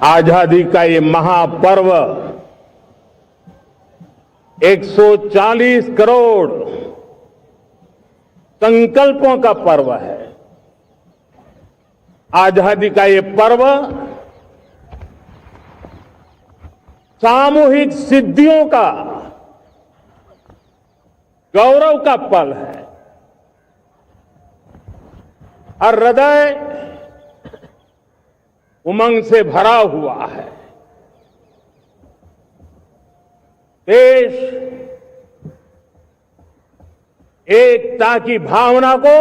आजादी का ये महापर्व 140 करोड़ संकल्पों का पर्व है। आजादी का ये पर्व सामूहिक सिद्धियों का गौरव का पल है और हृदय उमंग से भरा हुआ है। देश एकता की भावना को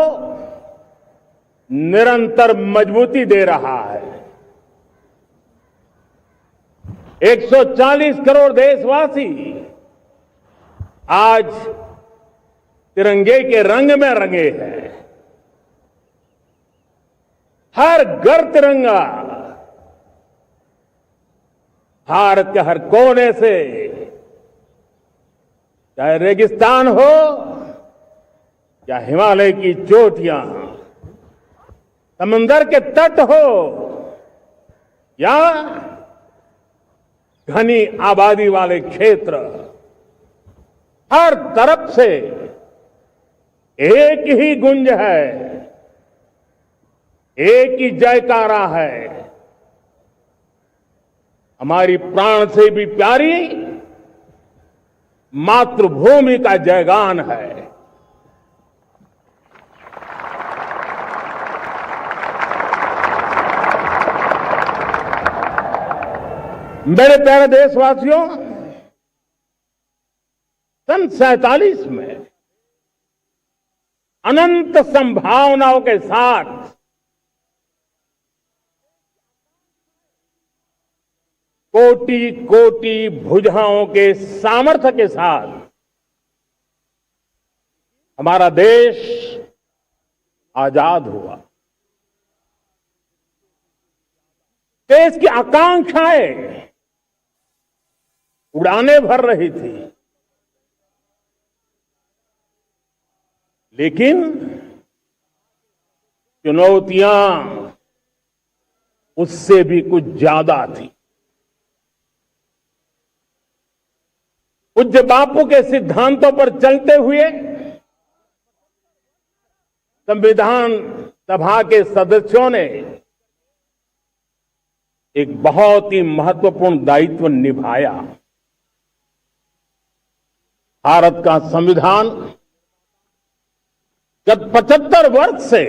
निरंतर मजबूती दे रहा है। 140 करोड़ देशवासी आज तिरंगे के रंग में रंगे हैं। हर घर तिरंगा, भारत के हर कोने से, चाहे रेगिस्तान हो या हिमालय की चोटियां, समंदर के तट हो या घनी आबादी वाले क्षेत्र, हर तरफ से एक ही गुंज है, एक ही जयकारा है। हमारी प्राण से भी प्यारी मातृभूमि का जयगान है। मेरे प्यारे देशवासियों, सन 47 में अनंत संभावनाओं के साथ कोटि कोटि भुजाओं के सामर्थ्य के साथ हमारा देश आजाद हुआ। देश की आकांक्षाएं उड़ाने भर रही थी, लेकिन चुनौतियां उससे भी कुछ ज्यादा थी। पूज्य बापू के सिद्धांतों पर चलते हुए संविधान सभा के सदस्यों ने एक बहुत ही महत्वपूर्ण दायित्व निभाया। भारत का संविधान गत 75 वर्ष से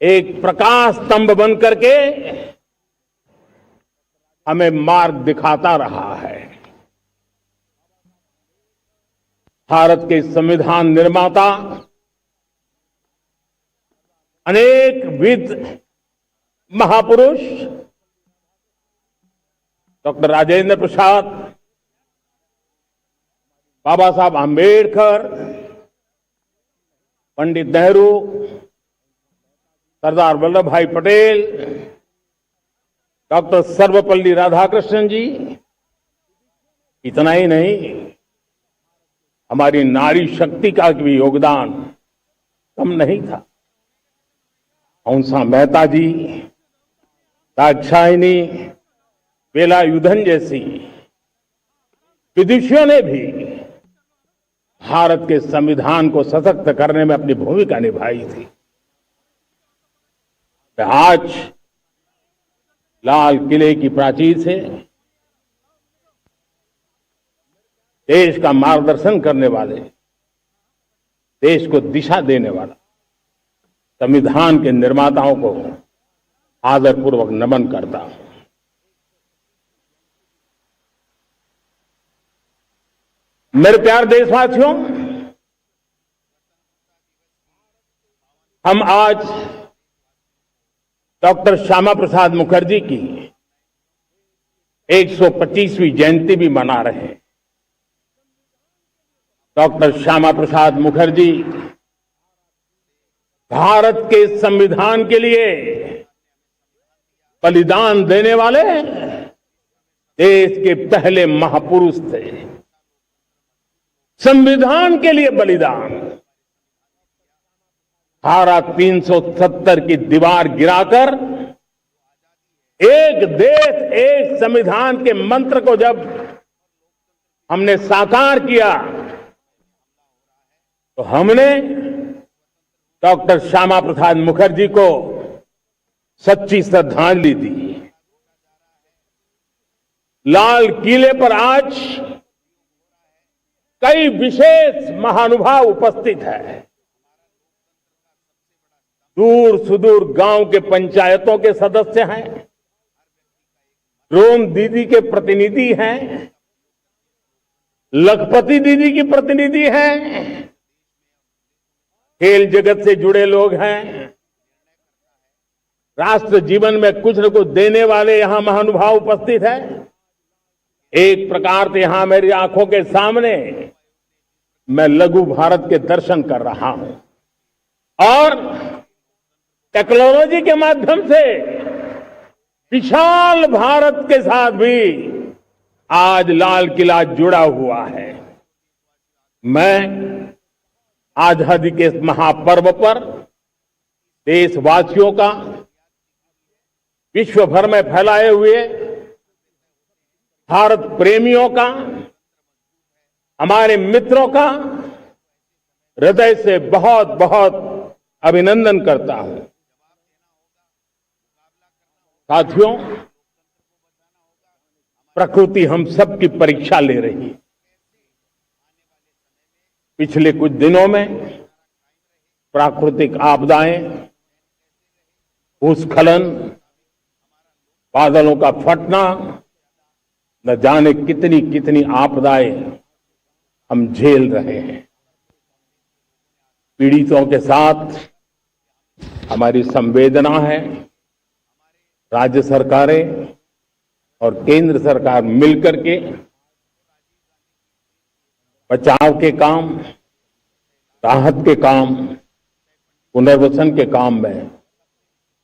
एक प्रकाश स्तंभ बन करके हमें मार्ग दिखाता रहा है। भारत के संविधान निर्माता अनेक विद महापुरुष डॉक्टर राजेंद्र प्रसाद, बाबा साहब आंबेडकर, पंडित नेहरू, सरदार वल्लभ भाई पटेल, डॉक्टर सर्वपल्ली राधाकृष्णन जी, इतना ही नहीं, हमारी नारी शक्ति का भी योगदान कम नहीं था। हंसा मेहता जी, दाक्षायणी, वेलायुधन जैसी विदुषियों ने भी भारत के संविधान को सशक्त करने में अपनी भूमिका निभाई थी। आज लाल किले की प्राचीर से देश का मार्गदर्शन करने वाले, देश को दिशा देने वाला संविधान के निर्माताओं को आदरपूर्वक नमन करता हूं। मेरे प्यारे देशवासियों, हम आज डॉक्टर श्यामा प्रसाद मुखर्जी की 125वीं जयंती भी मना रहे हैं। डॉक्टर श्यामा प्रसाद मुखर्जी भारत के संविधान के लिए बलिदान देने वाले देश के पहले महापुरुष थे। संविधान के लिए बलिदान, धारा 370 की दीवार गिराकर एक देश एक संविधान के मंत्र को जब हमने साकार किया तो हमने डॉक्टर श्यामा प्रसाद मुखर्जी को सच्ची श्रद्धांजलि दी। लाल किले पर आज कई विशेष महानुभाव उपस्थित हैं। दूर सुदूर गांव के पंचायतों के सदस्य हैं, ड्रोन दीदी के प्रतिनिधि हैं, लखपति दीदी की प्रतिनिधि हैं, खेल जगत से जुड़े लोग हैं, राष्ट्र जीवन में कुछ न कुछ देने वाले यहां महानुभाव उपस्थित हैं। एक प्रकार से यहां मेरी आंखों के सामने मैं लघु भारत के दर्शन कर रहा हूं और टेक्नोलॉजी के माध्यम से विशाल भारत के साथ भी आज लाल किला जुड़ा हुआ है। मैं आजादी के इस महापर्व पर देशवासियों का, विश्व भर में फैलाए हुए भारत प्रेमियों का, हमारे मित्रों का हृदय से बहुत बहुत अभिनंदन करता हूं। साथियों, प्रकृति हम सब की परीक्षा ले रही है। पिछले कुछ दिनों में प्राकृतिक आपदाएं, भूस्खलन, बादलों का फटना, न जाने कितनी कितनी आपदाएं हम झेल रहे हैं। पीड़ितों के साथ हमारी संवेदना है। राज्य सरकारें और केंद्र सरकार मिलकर के बचाव के काम, राहत के काम, पुनर्वसन के काम में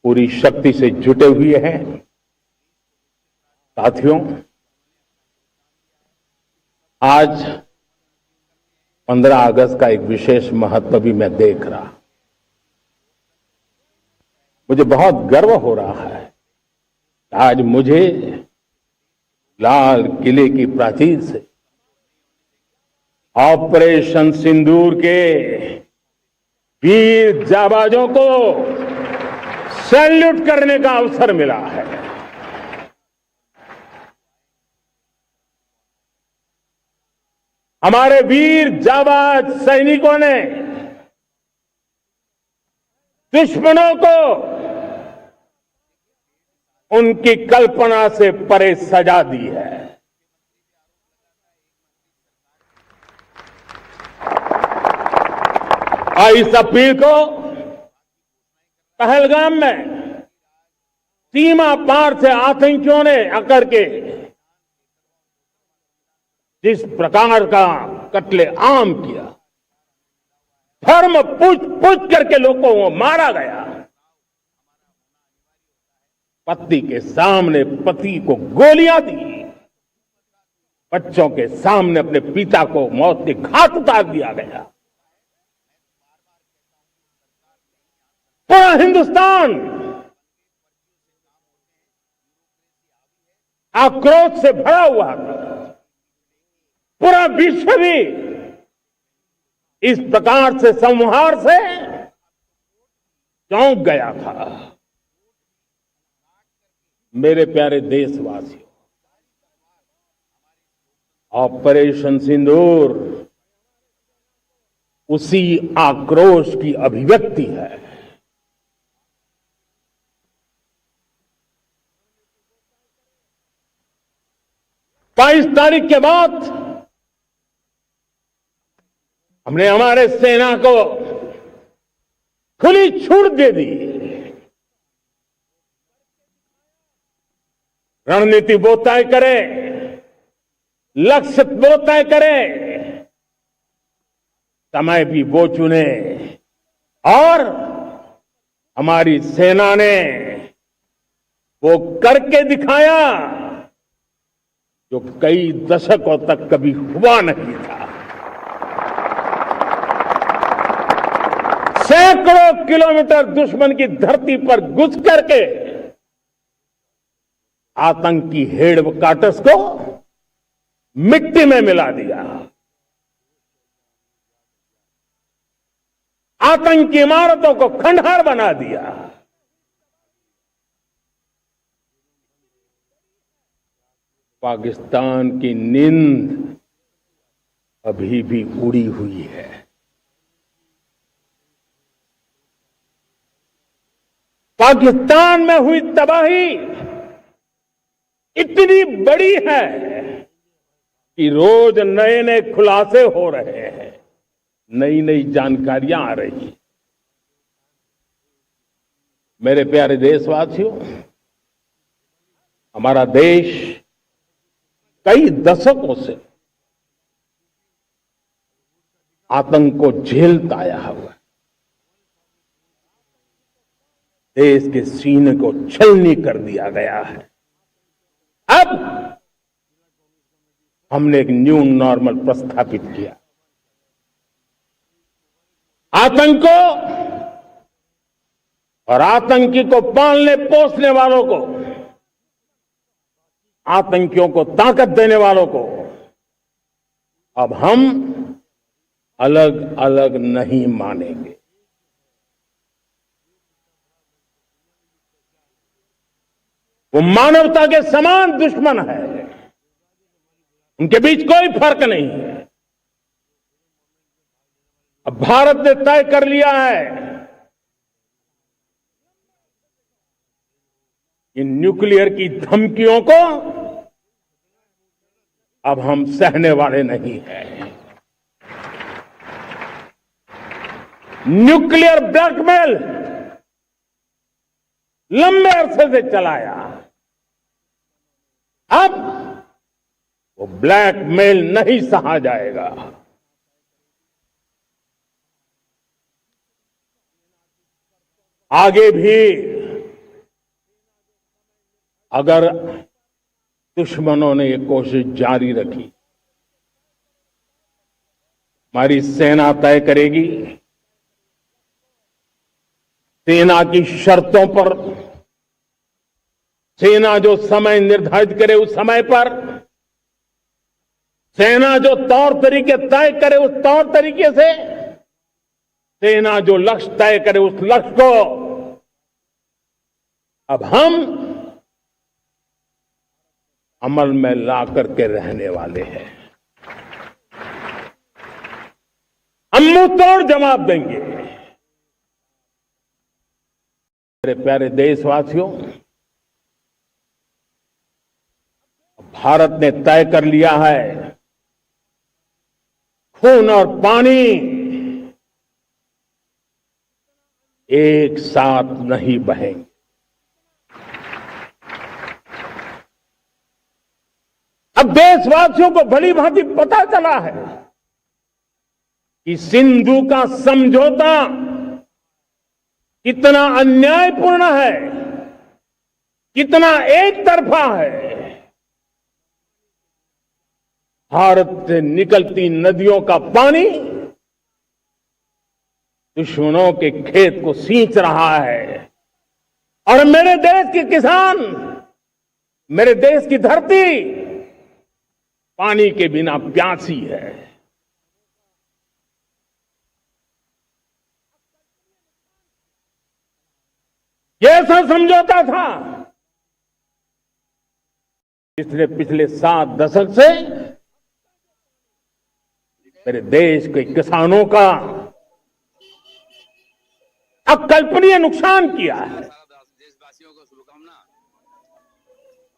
पूरी शक्ति से जुटे हुए हैं। साथियों, आज 15 अगस्त का एक विशेष महत्व भी मैं देख रहा। मुझे बहुत गर्व हो रहा है। आज मुझे लाल किले की प्राचीर से ऑपरेशन सिंदूर के वीर जाबाजों को सैल्यूट करने का अवसर मिला है। हमारे वीर जाबाज सैनिकों ने दुश्मनों को उनकी कल्पना से परे सजा दी है। और इस अपील को पहलगाम में सीमा पार से आतंकियों ने आकर के जिस प्रकार का कत्ले आम किया, धर्म पूछ करके लोगों को मारा गया। पत्नी के सामने पति को गोलियां दी, बच्चों के सामने अपने पिता को मौत के घाट उतार दिया गया। पूरा हिंदुस्तान आक्रोश से भरा हुआ था। पूरा विश्व भी इस प्रकार से संहार से चौंक गया था। मेरे प्यारे देशवासियों, ऑपरेशन सिंदूर उसी आक्रोश की अभिव्यक्ति है। 22 तारीख के बाद हमने हमारे सेना को खुली छूट दे दी। रणनीति वो तय करे, लक्ष्य वो तय करे, समय भी वो चुने और हमारी सेना ने वो करके दिखाया जो कई दशकों तक कभी हुआ नहीं था। सैकड़ों किलोमीटर दुश्मन की धरती पर घुस करके आतंकी हेडक्वार्टर्स को मिट्टी में मिला दिया, आतंकी इमारतों को खंडहर बना दिया। पाकिस्तान की नींद अभी भी उड़ी हुई है। पाकिस्तान में हुई तबाही इतनी बड़ी है कि रोज नए नए खुलासे हो रहे हैं, नई नई जानकारियां आ रही। मेरे प्यारे देशवासियों, हमारा देश कई दशकों से आतंक को झेलता आया हुआ है। देश के सीने को छलनी कर दिया गया है। अब हमने एक न्यू नॉर्मल प्रस्थापित किया। आतंक को और आतंकी को पालने पोसने वालों को, आतंकियों को ताकत देने वालों को अब हम अलग अलग नहीं मानेंगे। वो मानवता के समान दुश्मन है, उनके बीच कोई फर्क नहीं है। अब भारत ने तय कर लिया है कि न्यूक्लियर की धमकियों को अब हम सहने वाले नहीं हैं। न्यूक्लियर ब्लैकमेल लंबे अरसे से चलाया, अब वो ब्लैकमेल नहीं सहा जाएगा। आगे भी अगर दुश्मनों ने ये कोशिश जारी रखी, हमारी सेना तय करेगी, सेना की शर्तों पर, सेना जो समय निर्धारित करे उस समय पर, सेना जो तौर तरीके तय करे उस तौर तरीके से, सेना जो लक्ष्य तय करे उस लक्ष्य को अब हम अमल में ला करके रहने वाले हैं। हम मुंह तोड़ जवाब देंगे। मेरे प्यारे देशवासियों, भारत ने तय कर लिया है, खून और पानी एक साथ नहीं बहेंगे। अब देशवासियों को भली भांति पता चला है कि सिंधु का समझौता कितना अन्यायपूर्ण है, कितना एक तरफा है। भारत से निकलती नदियों का पानी दुश्मनों के खेत को सींच रहा है और मेरे देश के किसान, मेरे देश की धरती पानी के बिना प्यासी है। ये ऐसा समझौता था इसलिए पिछले 7 दशक से मेरे देश के किसानों का अकल्पनीय नुकसान किया है। देशवासियों को शुभकामना।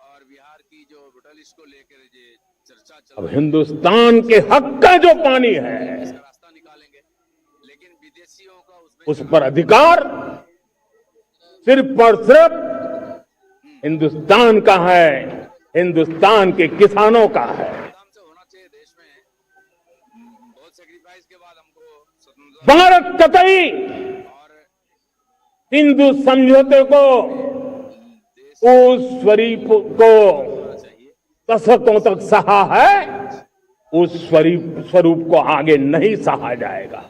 और बिहार की जो ब्रुटलिस्ट को लेकर चर्चा चल अब हिंदुस्तान के हक का जो पानी है रास्ता निकालेंगे, लेकिन विदेशियों का उस पर अधिकार सिर्फ और सिर्फ हिंदुस्तान का है, हिंदुस्तान के किसानों का है। आराम से होना चाहिए। देश में बहुत सेक्रीफाइस के बाद हमको स्वतंत्रता भारत कतई और हिंदू समझौते को, उस स्वरूप को चाहिए। दशकों तक सहा है, उस स्वरूप को आगे नहीं सहा जाएगा।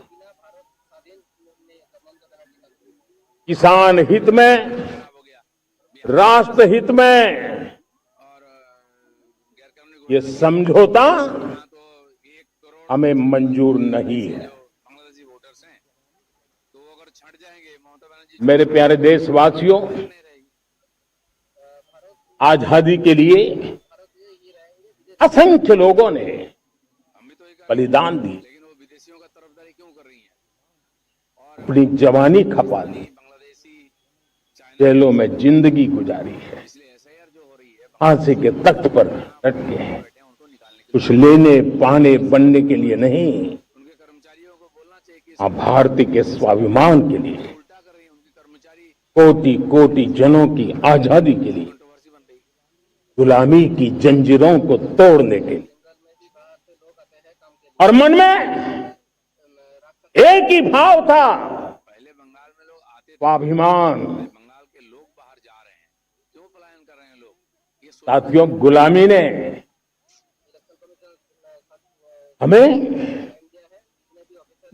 किसान हित में, हो गया राष्ट्र हित में ये समझौता यहाँ तो 1 करोड़ हमें मंजूर नहीं है। जो बांग्लादेशी वोटर्स हैं, तो वो अगर छट जाएंगे, ममता बनर्जी मेरे प्यारे देशवासियों, नहीं रहेगी। आजादी के लिए असंख्य लोगों ने हम भी तो ये कर रहे हैं, बलिदान दी, लेकिन वो विदेशियों का तरफदारी क्यों कर रही हैं? और अपनी जवानी खपा दी, बांग्लादेशी चाइना, जेलों में जिंदगी गुजारी है, इसलिए एसआईआर जो हो रही है, फांसी के तख्त पर डट के हैं, बैठे हैं उनको निकालने के कुछ लेने पाने बनने के लिए नहीं, लिए उनके कर्मचारियों को बोलना चाहिए कि आप भारतीय के स्वाभिमान के लिए, उल्टा कर रही है। उनके कर्मचारी कोटि कोटि जनों की आजादी के लिए, कंट्रोवर्सी बन रही है। गुलामी की जंजीरों को तोड़ने के लिए। और मन में एक ही भाव था, पहले बंगाल में लोग आते थे, स्वाभिमान। बंगाल के लोग बाहर जा रहे हैं, क्यों पलायन कर रहे हैं लोग? ये सोच साथियों, गुलामी ने हमें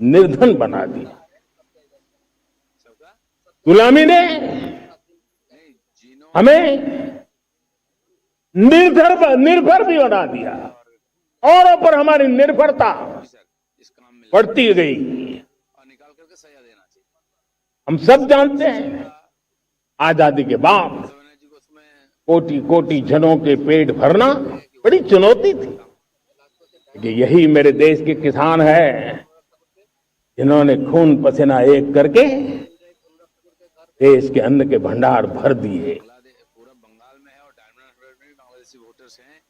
निर्धन बना दिया, सबका गुलामी ने नहीं, जिन्हों हमें निर्भर भी बना दिया, औरों पर हमारी निर्भरता सर इस काम में बढ़ती गई। और निकाल करके सजा देना चाहिए। हम सब जानते हैं, आजादी के बाद ममता बनर्जी को उसमें कोटि कोटि जनों के पेट भरना बड़ी चुनौती थी। कि यही मेरे देश के किसान हैं जिन्होंने खून पसीना एक करके देश के अन्न के भंडार भर दिए। पूरा बंगाल में है और डायमंड हार्बर में भी बांग्लादेशी वोटर्स हैं।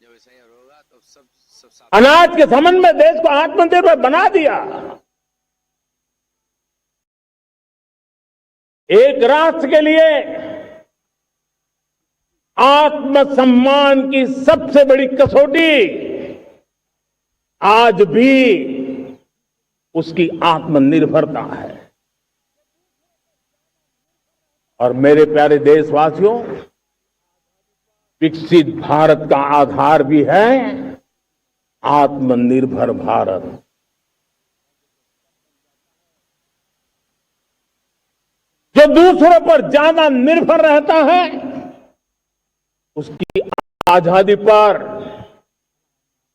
जब ऐसा ही होगा तो सब साथ अनाज के संबंध में देश को आत्मनिर्भर बना दिया। एक राष्ट्र के लिए आत्मसम्मान की सबसे बड़ी कसौटी आज भी उसकी आत्मनिर्भरता है। और मेरे प्यारे देशवासियों, विकसित भारत का आधार भी है आत्मनिर्भर भारत। जो दूसरों पर ज्यादा निर्भर रहता है उसकी आजादी पर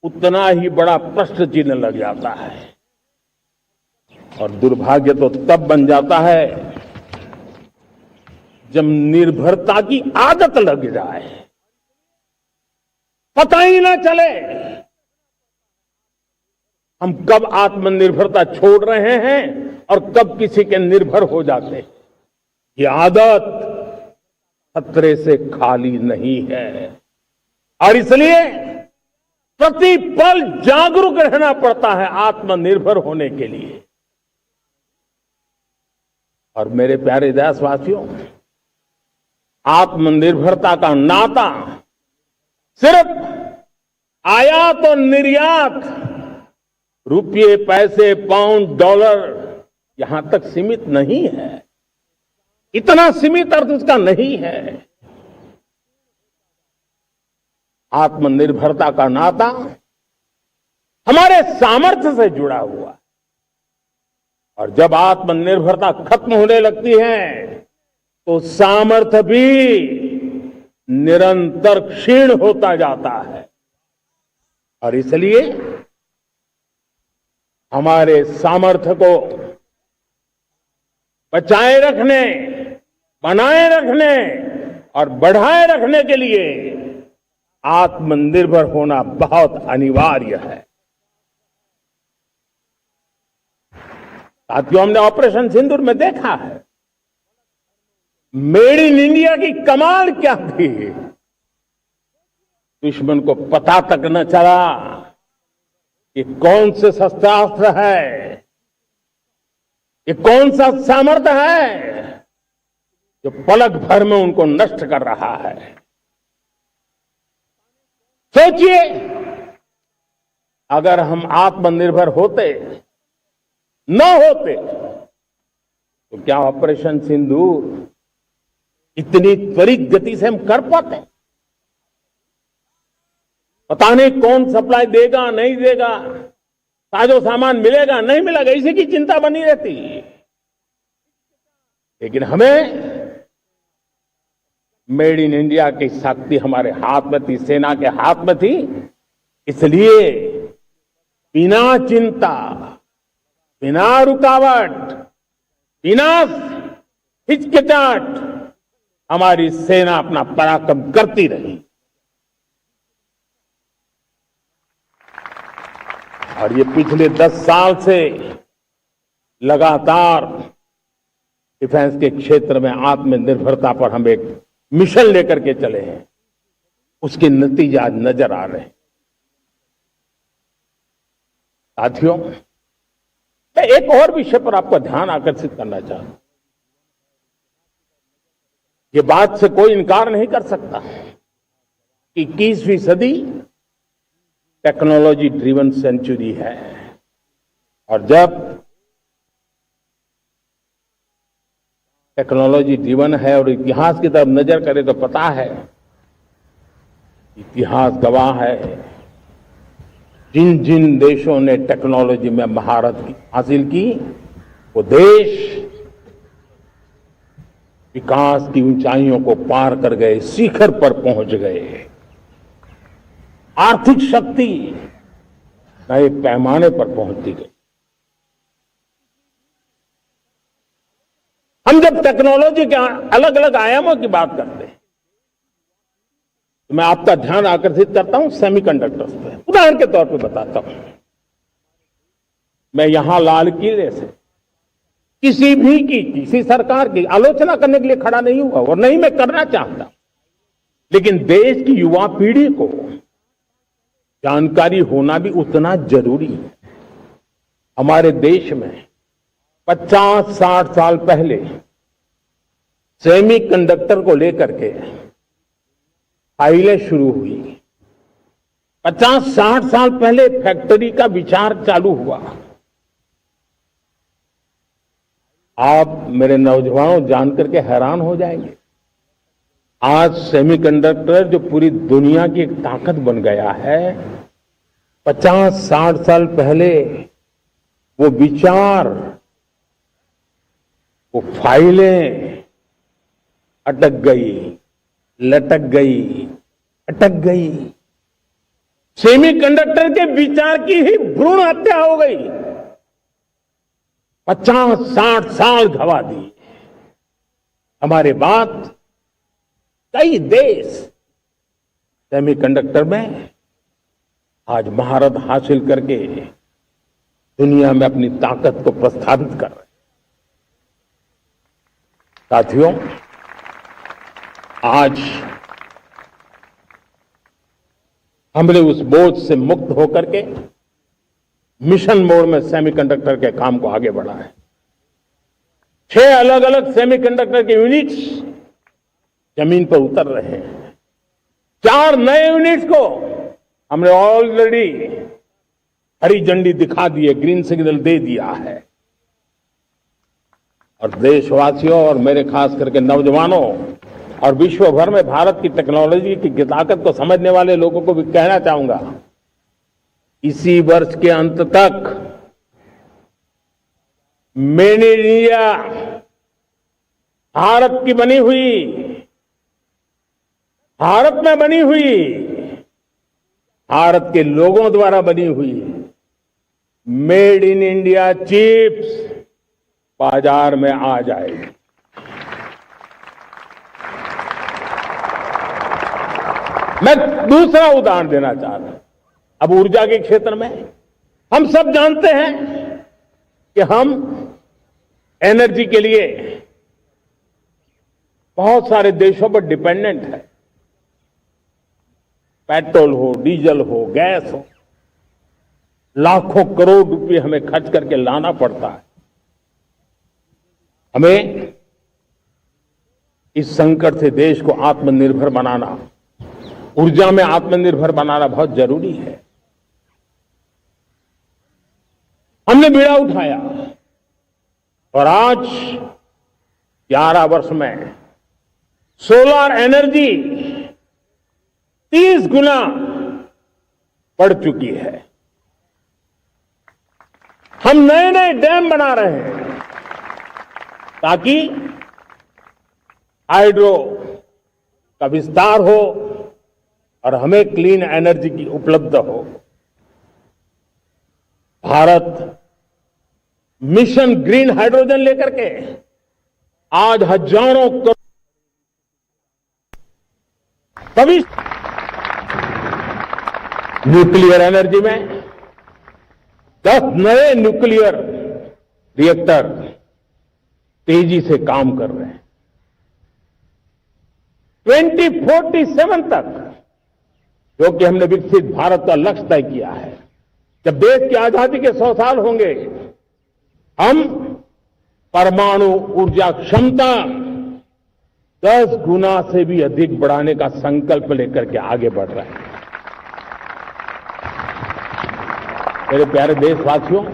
उतना ही बड़ा प्रश्न चिन्ह लग जाता है। और दुर्भाग्य तो तब बन जाता है जब निर्भरता की आदत लग जाए, पता ही ना चले हम कब आत्मनिर्भरता छोड़ रहे हैं और कब किसी के निर्भर हो जाते हैं। ये आदत खतरे से खाली नहीं है और इसलिए प्रतिपल जागरूक रहना पड़ता है आत्मनिर्भर होने के लिए। और मेरे प्यारे देशवासियों, आत्मनिर्भरता का नाता सिर्फ आयात और निर्यात, रुपये, पैसे, पाउंड, डॉलर यहां तक सीमित नहीं है। इतना सीमित अर्थ उसका नहीं है। आत्मनिर्भरता का नाता हमारे सामर्थ्य से जुड़ा हुआ है। और जब आत्मनिर्भरता खत्म होने लगती है तो सामर्थ्य भी निरंतर क्षीण होता जाता है। और इसलिए हमारे सामर्थ्य को बचाए रखने, बनाए रखने और बढ़ाए रखने के लिए आत्मनिर्भर होना बहुत अनिवार्य है। साथियों, हमने ऑपरेशन सिंदूर में देखा है मेड इन इंडिया की कमाल क्या थी। दुश्मन को पता तक न चला कि कौन से शस्त्रास्त्र है, ये कौन सा सामर्थ्य है जो पलक भर में उनको नष्ट कर रहा है। सोचिए, अगर हम आत्मनिर्भर होते न होते तो क्या ऑपरेशन सिंदूर इतनी त्वरित गति से हम कर पाते? पता नहीं कौन सप्लाई देगा नहीं देगा, साजो सामान मिलेगा नहीं मिलेगा, इसी की चिंता बनी रहती। लेकिन हमें मेड इन इंडिया की शक्ति हमारे हाथ में थी, सेना के हाथ में थी इसलिए बिना चिंता, बिना रुकावट, बिना हिचकिचाहट हमारी सेना अपना पराक्रम करती रही। और ये पिछले 10 साल से लगातार डिफेंस के क्षेत्र में आत्मनिर्भरता पर हम एक मिशन लेकर के चले हैं, उसके नतीजे आज नजर आ रहे हैं। साथियों, मैं एक और विषय पर आपका ध्यान आकर्षित करना चाहता हूं। ये बात से कोई इनकार नहीं कर सकता कि 21वीं सदी टेक्नोलॉजी ड्रिवन सेंचुरी है। और जब टेक्नोलॉजी ड्रिवन है और इतिहास की तरफ नजर करें तो पता है, इतिहास गवाह है, जिन जिन देशों ने टेक्नोलॉजी में महारत हासिल की, वो देश विकास की ऊंचाइयों को पार कर गए, शिखर पर पहुंच गए। आर्थिक शक्ति नए पैमाने पर पहुंचती गई। हम जब टेक्नोलॉजी के अलग अलग आयामों की बात करते हैं तो मैं आपका ध्यान आकर्षित करता हूं सेमीकंडक्टर्स पे। उदाहरण के तौर पे बताता हूं, मैं यहां लाल किले से किसी सरकार की आलोचना करने के लिए खड़ा नहीं हुआ और नहीं मैं करना चाहता, लेकिन देश की युवा पीढ़ी को जानकारी होना भी उतना जरूरी है। हमारे देश में 50-60 साल पहले सेमीकंडक्टर को लेकर के फाइलें शुरू हुई। 50-60 साल पहले फैक्ट्री का विचार चालू हुआ। आप मेरे नौजवानों जानकर के हैरान हो जाएंगे, आज सेमीकंडक्टर जो पूरी दुनिया की एक ताकत बन गया है, 50-60 साल पहले वो विचार, वो फाइलें अटक गई, लटक गई, अटक गई। सेमीकंडक्टर के विचार की ही भ्रूण हत्या हो गई। 50-60 साल गवा दी। हमारे बाद कई देश सेमीकंडक्टर में आज महारत हासिल करके दुनिया में अपनी ताकत को प्रस्थापित कर रहे हैं। साथियों, आज हमने उस बोझ से मुक्त होकर के मिशन मोड में सेमीकंडक्टर के काम को आगे बढ़ा है। 6 अलग अलग सेमीकंडक्टर के यूनिट्स जमीन पर उतर रहे हैं। 4 नए यूनिट्स को हमने ऑलरेडी हरी झंडी दिखा दी है, ग्रीन सिग्नल दे दिया है। और देशवासियों और मेरे खास करके नौजवानों और विश्व भर में भारत की टेक्नोलॉजी की ताकत को समझने वाले लोगों को भी कहना चाहूंगा, इसी वर्ष के अंत तक मेड इन इंडिया, भारत की बनी हुई, भारत में बनी हुई, भारत के लोगों द्वारा बनी हुई मेड इन इंडिया चिप्स बाजार में आ जाएगी। मैं दूसरा उदाहरण देना चाहता हूं। अब ऊर्जा के क्षेत्र में हम सब जानते हैं कि हम एनर्जी के लिए बहुत सारे देशों पर डिपेंडेंट है। पेट्रोल हो, डीजल हो, गैस हो, लाखों करोड़ रुपए हमें खर्च करके लाना पड़ता है। हमें इस संकट से देश को आत्मनिर्भर बनाना, ऊर्जा में आत्मनिर्भर बनाना बहुत जरूरी है। हमने बीड़ा उठाया और आज 11 वर्ष में सोलर एनर्जी 30 गुना बढ़ चुकी है। हम नए नए डैम बना रहे हैं ताकि हाइड्रो का विस्तार हो और हमें क्लीन एनर्जी की उपलब्ध हो। भारत मिशन ग्रीन हाइड्रोजन लेकर के आज हजारों करोड़ भविष्य न्यूक्लियर एनर्जी में 10 नए न्यूक्लियर रिएक्टर तेजी से काम कर रहे हैं। 2047 तक, जो कि हमने विकसित भारत का लक्ष्य तय किया है, जब देश की आजादी के 100 साल होंगे, हम परमाणु ऊर्जा क्षमता 10 गुना से भी अधिक बढ़ाने का संकल्प लेकर के आगे बढ़ रहे हैं। मेरे प्यारे देशवासियों,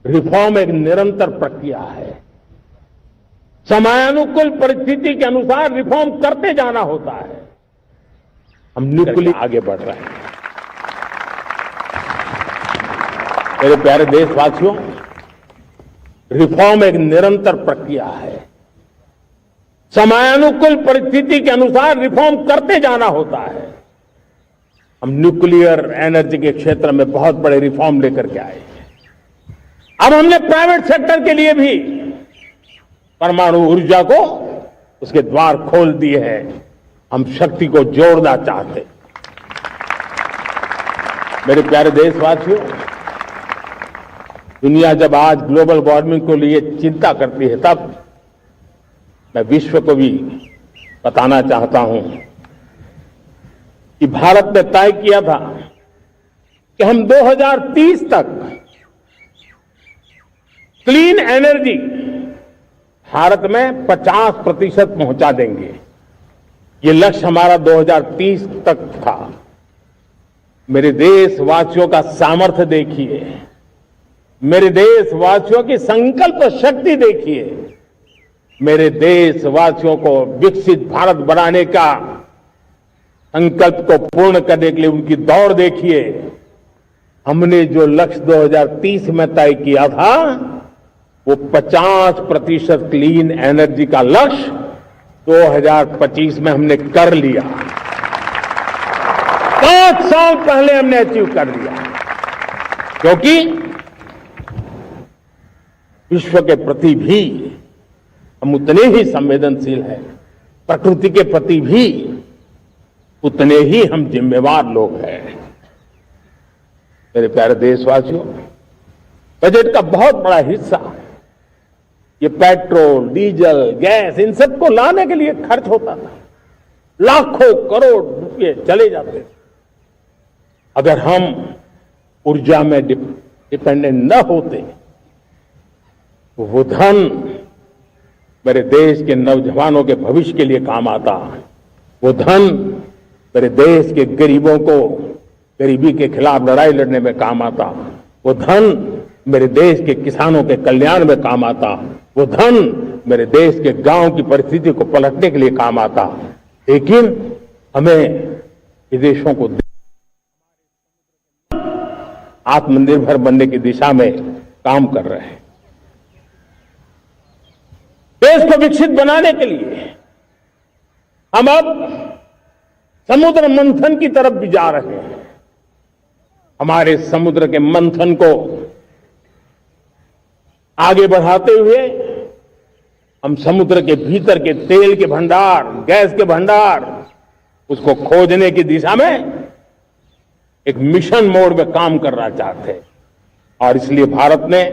रिफॉर्म एक निरंतर प्रक्रिया है। समयानुकूल परिस्थिति के अनुसार रिफॉर्म करते जाना होता है। हम न्यूक्लियर आगे बढ़ रहे हैं। मेरे प्यारे देशवासियों, रिफॉर्म एक निरंतर प्रक्रिया है। समयानुकूल परिस्थिति के अनुसार रिफॉर्म करते जाना होता है। हम न्यूक्लियर एनर्जी के क्षेत्र में बहुत बड़े रिफॉर्म लेकर के आए हैं। अब हमने प्राइवेट सेक्टर के लिए भी परमाणु ऊर्जा को उसके द्वार खोल दिए हैं। हम शक्ति को जोड़ना चाहते हैं। मेरे प्यारे देशवासियों, दुनिया जब आज ग्लोबल वार्मिंग को लिए चिंता करती है, तब मैं विश्व को भी बताना चाहता हूं कि भारत ने तय किया था कि हम 2030 तक क्लीन एनर्जी भारत में 50% पहुंचा देंगे। ये लक्ष्य हमारा 2030 तक था। मेरे देशवासियों का सामर्थ्य देखिए, मेरे देशवासियों की संकल्प शक्ति देखिए, मेरे देशवासियों को विकसित भारत बनाने का संकल्प को पूर्ण करने के लिए उनकी दौड़ देखिए। हमने जो लक्ष्य 2030 में तय किया था, वो 50% क्लीन एनर्जी का लक्ष्य 2025 में हमने कर लिया। 5 साल पहले हमने अचीव कर लिया, क्योंकि विश्व के प्रति भी हम उतने ही संवेदनशील हैं, प्रकृति के प्रति भी उतने ही हम जिम्मेवार लोग हैं। मेरे प्यारे देशवासियों, बजट का बहुत बड़ा हिस्सा ये पेट्रोल, डीजल, गैस, इन सबको लाने के लिए खर्च होता था। लाखों करोड़ रुपए चले जाते थे। अगर हम ऊर्जा में डिपेंडेंट न होते, तो वो धन मेरे देश के नौजवानों के भविष्य के लिए काम आता। वो धन मेरे देश के गरीबों को गरीबी के खिलाफ लड़ाई लड़ने में काम आता। वो धन मेरे देश के किसानों के कल्याण में काम आता। वो धन मेरे देश के गांव की परिस्थिति को पलटने के लिए काम आता। लेकिन हमें विदेशों को आत्मनिर्भर बनने की दिशा में काम कर रहे हैं। देश को विकसित बनाने के लिए हम अब समुद्र मंथन की तरफ भी जा रहे हैं। हमारे समुद्र के मंथन को आगे बढ़ाते हुए हम समुद्र के भीतर के तेल के भंडार, गैस के भंडार, उसको खोजने की दिशा में एक मिशन मोड में काम करना चाहते हैं। और इसलिए भारत ने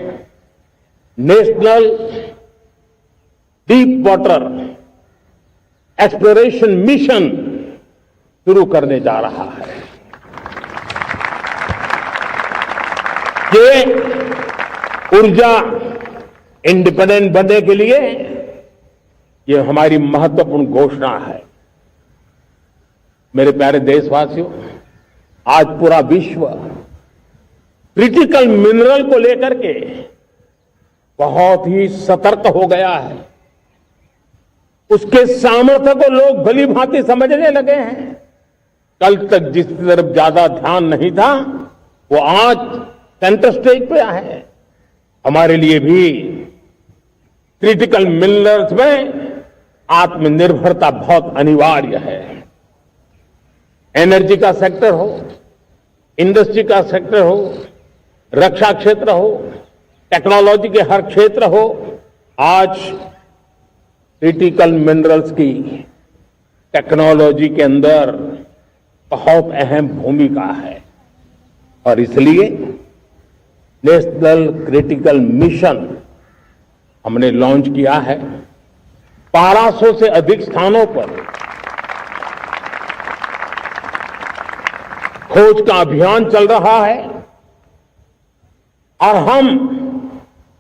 national deep water exploration mission शुरू करने जा रहा है। ये ऊर्जा इंडिपेंडेंट बनने के लिए ये हमारी महत्वपूर्ण घोषणा है। मेरे प्यारे देशवासियों, आज पूरा विश्व क्रिटिकल मिनरल को लेकर के बहुत ही सतर्क हो गया है। उसके सामर्थ्य को लोग भली भांति समझने लगे हैं। कल तक जिस तरफ ज्यादा ध्यान नहीं था, वो आज सेंटर स्टेज पे है। हमारे लिए भी क्रिटिकल मिनरल्स में आत्मनिर्भरता बहुत अनिवार्य है। एनर्जी का सेक्टर हो, इंडस्ट्री का सेक्टर हो, रक्षा क्षेत्र हो, टेक्नोलॉजी के हर क्षेत्र हो, आज क्रिटिकल मिनरल्स की टेक्नोलॉजी के अंदर बहुत अहम भूमिका है और इसलिए नेशनल क्रिटिकल मिशन हमने लॉन्च किया है। 1200 से अधिक स्थानों पर खोज का अभियान चल रहा है और हम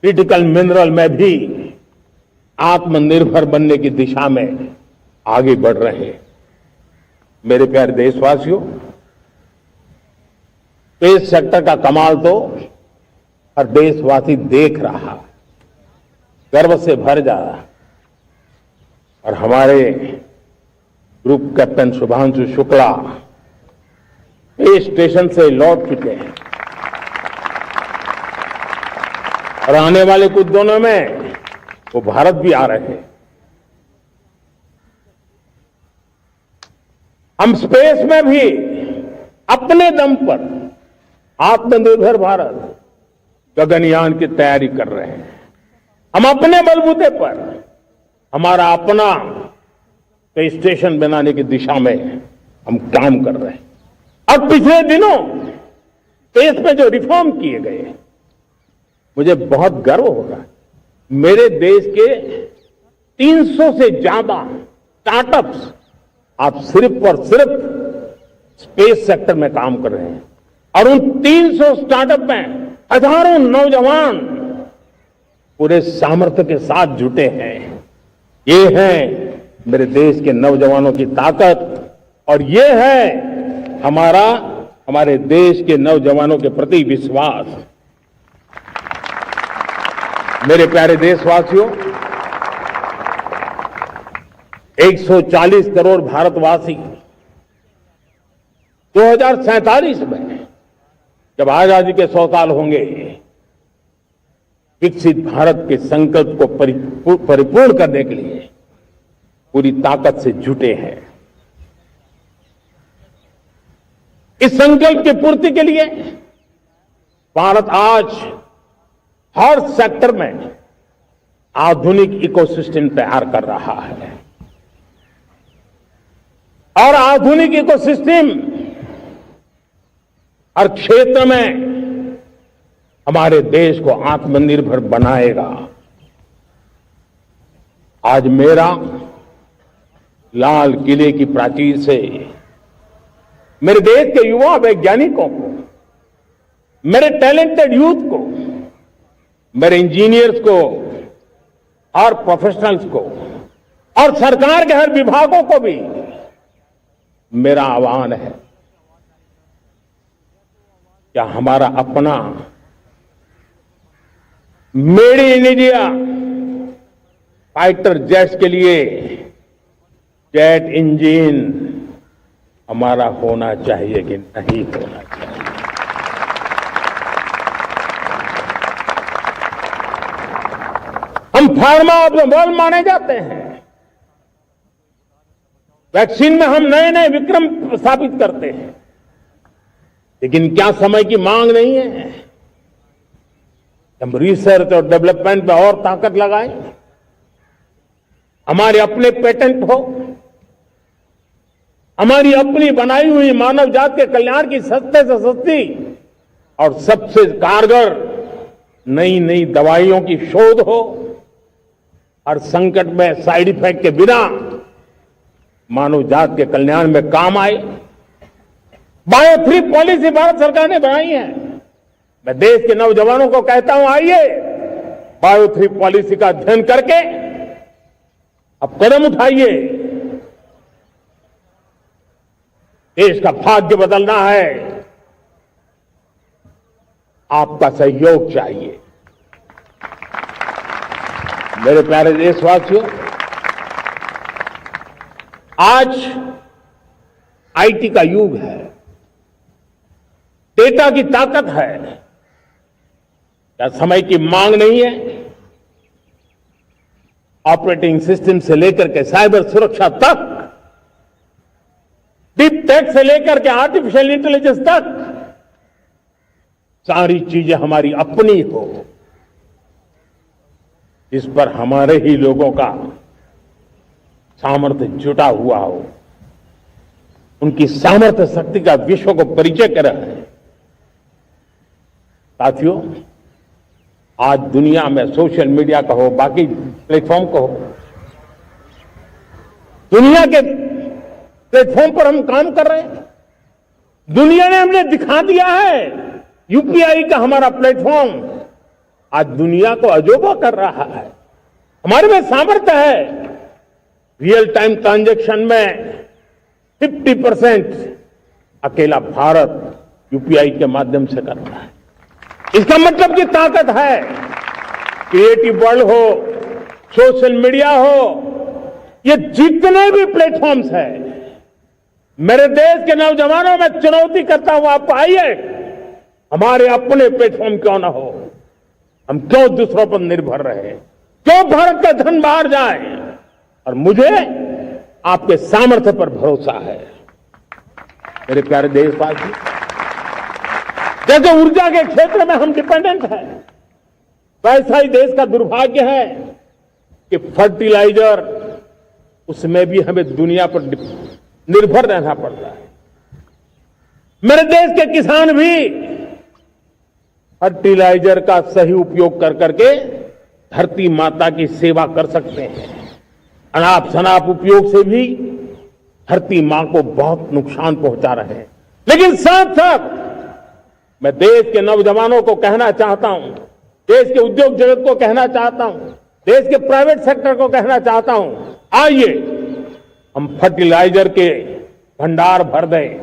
क्रिटिकल मिनरल में भी आत्मनिर्भर बनने की दिशा में आगे बढ़ रहे हैं। मेरे प्यारे देशवासियों, स्पेस सेक्टर का कमाल तो हर देशवासी देख रहा, गर्व से भर जा रहा। और हमारे group captain Shubhanshu Shukla space station से लौट चुके हैं और आने वाले कुछ दिनों में वो भारत भी आ रहे हैं। हम स्पेस में भी अपने दम पर आत्मनिर्भर भारत गगनयान की तैयारी कर रहे हैं। हम अपने बलबूते पर हमारा अपना स्पेस स्टेशन बनाने की दिशा में हम काम कर रहे हैं। और पिछले दिनों स्पेस में जो रिफॉर्म किए गए, मुझे बहुत गर्व हो रहा है। मेरे देश के 300 से ज्यादा स्टार्टअप्स आप सिर्फ और सिर्फ स्पेस सेक्टर में काम कर रहे हैं और उन 300 स्टार्टअप में हजारों नौजवान पूरे सामर्थ्य के साथ जुटे हैं। ये है मेरे देश के नौजवानों की ताकत और ये है हमारे देश के नौजवानों के प्रति विश्वास। मेरे प्यारे देशवासियों, 140 करोड़ भारतवासी 2047 में जब आजादी के 100 साल होंगे, विकसित भारत के संकल्प को परिपूर्ण करने के लिए पूरी ताकत से जुटे हैं। इस संकल्प की पूर्ति के लिए भारत आज हर सेक्टर में आधुनिक इकोसिस्टम तैयार कर रहा है और आधुनिक इकोसिस्टम हर क्षेत्र में हमारे देश को आत्मनिर्भर बनाएगा। आज मेरा लाल किले की प्राचीर से मेरे देश के युवा वैज्ञानिकों को, मेरे टैलेंटेड यूथ को, मेरे इंजीनियर्स को और प्रोफेशनल्स को और सरकार के हर विभागों को भी मेरा आह्वान है, क्या हमारा अपना made in India fighter jets के लिए जेट इंजन हमारा होना चाहिए कि नहीं होना चाहिए? हम फार्मा ऑफ द वर्ल्ड माने जाते हैं। वैक्सीन में हम नए नए विक्रम स्थापित करते हैं, लेकिन क्या समय की मांग नहीं है? हम रिसर्च और डेवलपमेंट में और ताकत लगाएं, हमारे अपने पेटेंट हो, हमारी अपनी बनाई हुई मानव जात के कल्याण की सस्ते से सस्ती और सबसे कारगर नई नई दवाइयों की शोध हो और संकट में साइड इफेक्ट के बिना मानव जात के कल्याण में काम आए। बायो 3 पॉलिसी भारत सरकार ने बनाई है। मैं देश के नौजवानों को कहता हूं, आइए बायो 3 पॉलिसी का अध्ययन करके अब कदम उठाइए। देश का भाग्य बदलना है, आपका सहयोग चाहिए। मेरे प्यारे देशवासियों, आज आईटी का युग है, डेटा की ताकत है। क्या समय की मांग नहीं है? ऑपरेटिंग सिस्टम से लेकर के साइबर सुरक्षा तक डीप टेक से लेकर के आर्टिफिशियल इंटेलिजेंस तक सारी चीजें हमारी अपनी हो, इस पर हमारे ही लोगों का सामर्थ्य जुटा हुआ हो, उनकी सामर्थ्य शक्ति का विश्व को परिचय करा है। साथियों, आज दुनिया में सोशल मीडिया कहो, बाकी प्लेटफॉर्म कहो, दुनिया के प्लेटफॉर्म पर हम काम कर रहे हैं। दुनिया ने हमने दिखा दिया है, यूपीआई का हमारा प्लेटफॉर्म आज दुनिया को अजोबा कर रहा है। हमारे में सामर्थ्य है। रियल टाइम ट्रांजैक्शन में 50% अकेला भारत यूपीआई के माध्यम से कर रहा है। इसका मतलब की ताकत है। क्रिएटिव वर्ल्ड हो, सोशल मीडिया हो, ये जितने भी प्लेटफॉर्म्स हैं, मेरे देश के नौजवानों में चुनौती करता हूं, आप आइए, हमारे अपने प्लेटफॉर्म क्यों ना हो, हम क्यों दूसरों पर निर्भर रहे, क्यों भारत का धन बाहर जाए। और मुझे आपके सामर्थ्य पर भरोसा है। मेरे प्यारे देशवासी, जैसे ऊर्जा के क्षेत्र में हम डिपेंडेंट हैं, वैसा ही देश का दुर्भाग्य है कि फर्टिलाइजर, उसमें भी हमें दुनिया पर निर्भर रहना पड़ता है। मेरे देश के किसान भी फर्टिलाइजर का सही उपयोग कर करके धरती माता की सेवा कर सकते हैं। अनाप शनाप उपयोग से भी धरती मां को बहुत नुकसान पहुंचा रहे हैं। लेकिन साथ साथ मैं देश के नौजवानों को कहना चाहता हूं, देश के उद्योग जगत को कहना चाहता हूं, देश के प्राइवेट सेक्टर को कहना चाहता हूं, आइए हम फर्टिलाइजर के भंडार भर दें,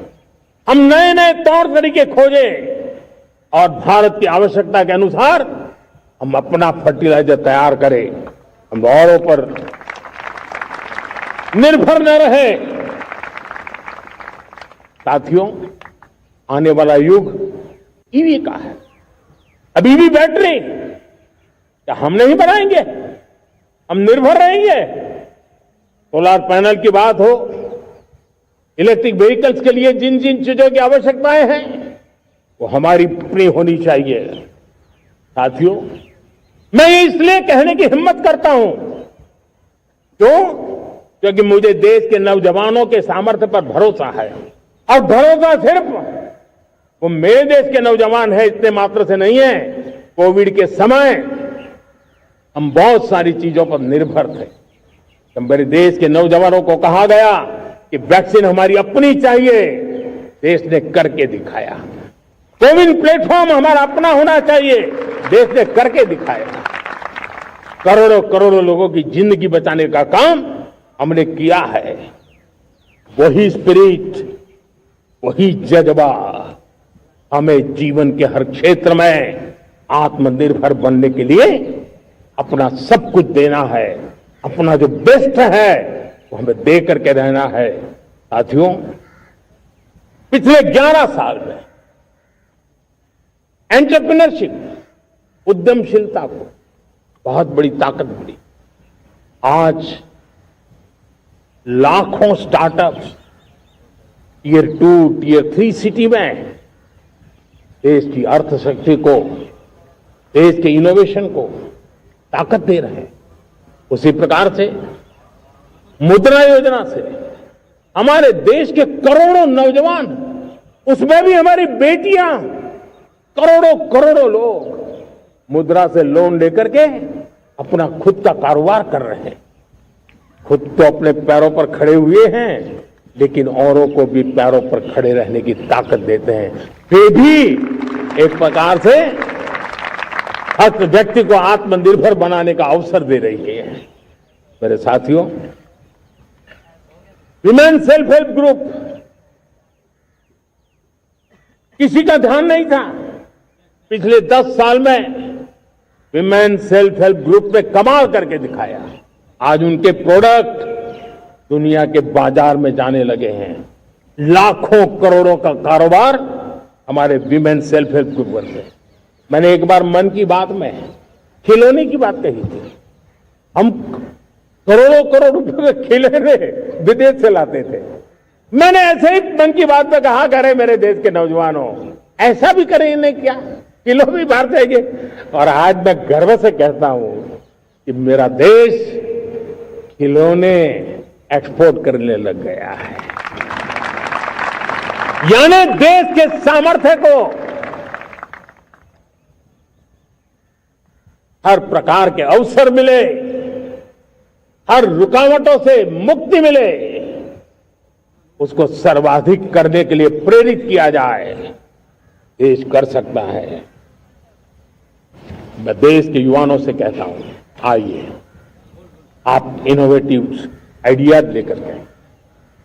हम नए नए तौर तरीके खोजें और भारत की आवश्यकता के अनुसार हम अपना फर्टिलाइजर तैयार करें। हम औरों पर निर्भर न रहे। साथियों, आने वाला युग ईवी का है। अब ईवी बैटरी क्या हम नहीं बनाएंगे? हम निर्भर रहेंगे? सोलर पैनल की बात हो, इलेक्ट्रिक व्हीकल्स के लिए जिन जिन चीजों की आवश्यकताएं हैं, वो हमारी अपनी होनी चाहिए। साथियों, मैं ये इसलिए कहने की हिम्मत करता हूं, क्यों? क्योंकि मुझे देश के नौजवानों के सामर्थ्य पर भरोसा है। और भरोसा सिर्फ वो मेरे देश के नौजवान है इतने मात्र से नहीं है। कोविड के समय हम बहुत सारी चीजों पर निर्भर थे। तो मेरे देश के नौजवानों को कहा गया कि वैक्सीन हमारी अपनी चाहिए, देश ने करके दिखाया। कोविन प्लेटफॉर्म हमारा अपना होना चाहिए, देश ने करके दिखाया। करोड़ों करोड़ों लोगों की जिंदगी बचाने का काम हमने किया है। वही स्पिरिट, वही जज्बा हमें जीवन के हर क्षेत्र में आत्मनिर्भर बनने के लिए अपना सब कुछ देना है। अपना जो बेस्ट है वो हमें दे करके रहना है। साथियों, पिछले 11 साल में एंटरप्रेन्योरशिप, उद्यमशीलता को बहुत बड़ी ताकत मिली। आज लाखों स्टार्टअप्स टियर 2, टियर 3 सिटी में देश की अर्थशक्ति को, देश के इनोवेशन को ताकत दे रहे हैं। उसी प्रकार से मुद्रा योजना से हमारे देश के करोड़ों नौजवान, उसमें भी हमारी बेटियां, करोड़ों करोड़ों लोग मुद्रा से लोन लेकर के अपना खुद का कारोबार कर रहे हैं। खुद तो अपने पैरों पर खड़े हुए हैं, लेकिन औरों को भी पैरों पर खड़े रहने की ताकत देते हैं। वे भी एक प्रकार से हर व्यक्ति को आत्मनिर्भर बनाने का अवसर दे रही है। मेरे साथियों, विमेन सेल्फ हेल्प ग्रुप किसी का ध्यान नहीं था। पिछले 10 साल में विमेन सेल्फ हेल्प ग्रुप ने कमाल करके दिखाया। आज उनके प्रोडक्ट दुनिया के बाजार में जाने लगे हैं। लाखों करोड़ों का कारोबार हमारे विमेन सेल्फ हेल्प ग्रुप बनते हैं। मैंने एक बार मन की बात में खिलौने की बात कही थी। हम करोड़ों करोड़ रुपए के खिलौने विदेश से लाते थे। मैंने ऐसे ही मन की बात में कहा करे मेरे देश के नौजवानों, ऐसा भी करेंगे क्या, किलो भी बांट देंगे। और आज मैं गर्व से कहता हूं कि मेरा देश खिलौने एक्सपोर्ट करने लग गया है। यानी देश के सामर्थ्य को हर प्रकार के अवसर मिले, हर रुकावटों से मुक्ति मिले, उसको सर्वाधिक करने के लिए प्रेरित किया जाए, देश कर सकता है। मैं देश के युवाओं से कहता हूं, आइए आप इनोवेटिव आइडियाज लेकर के,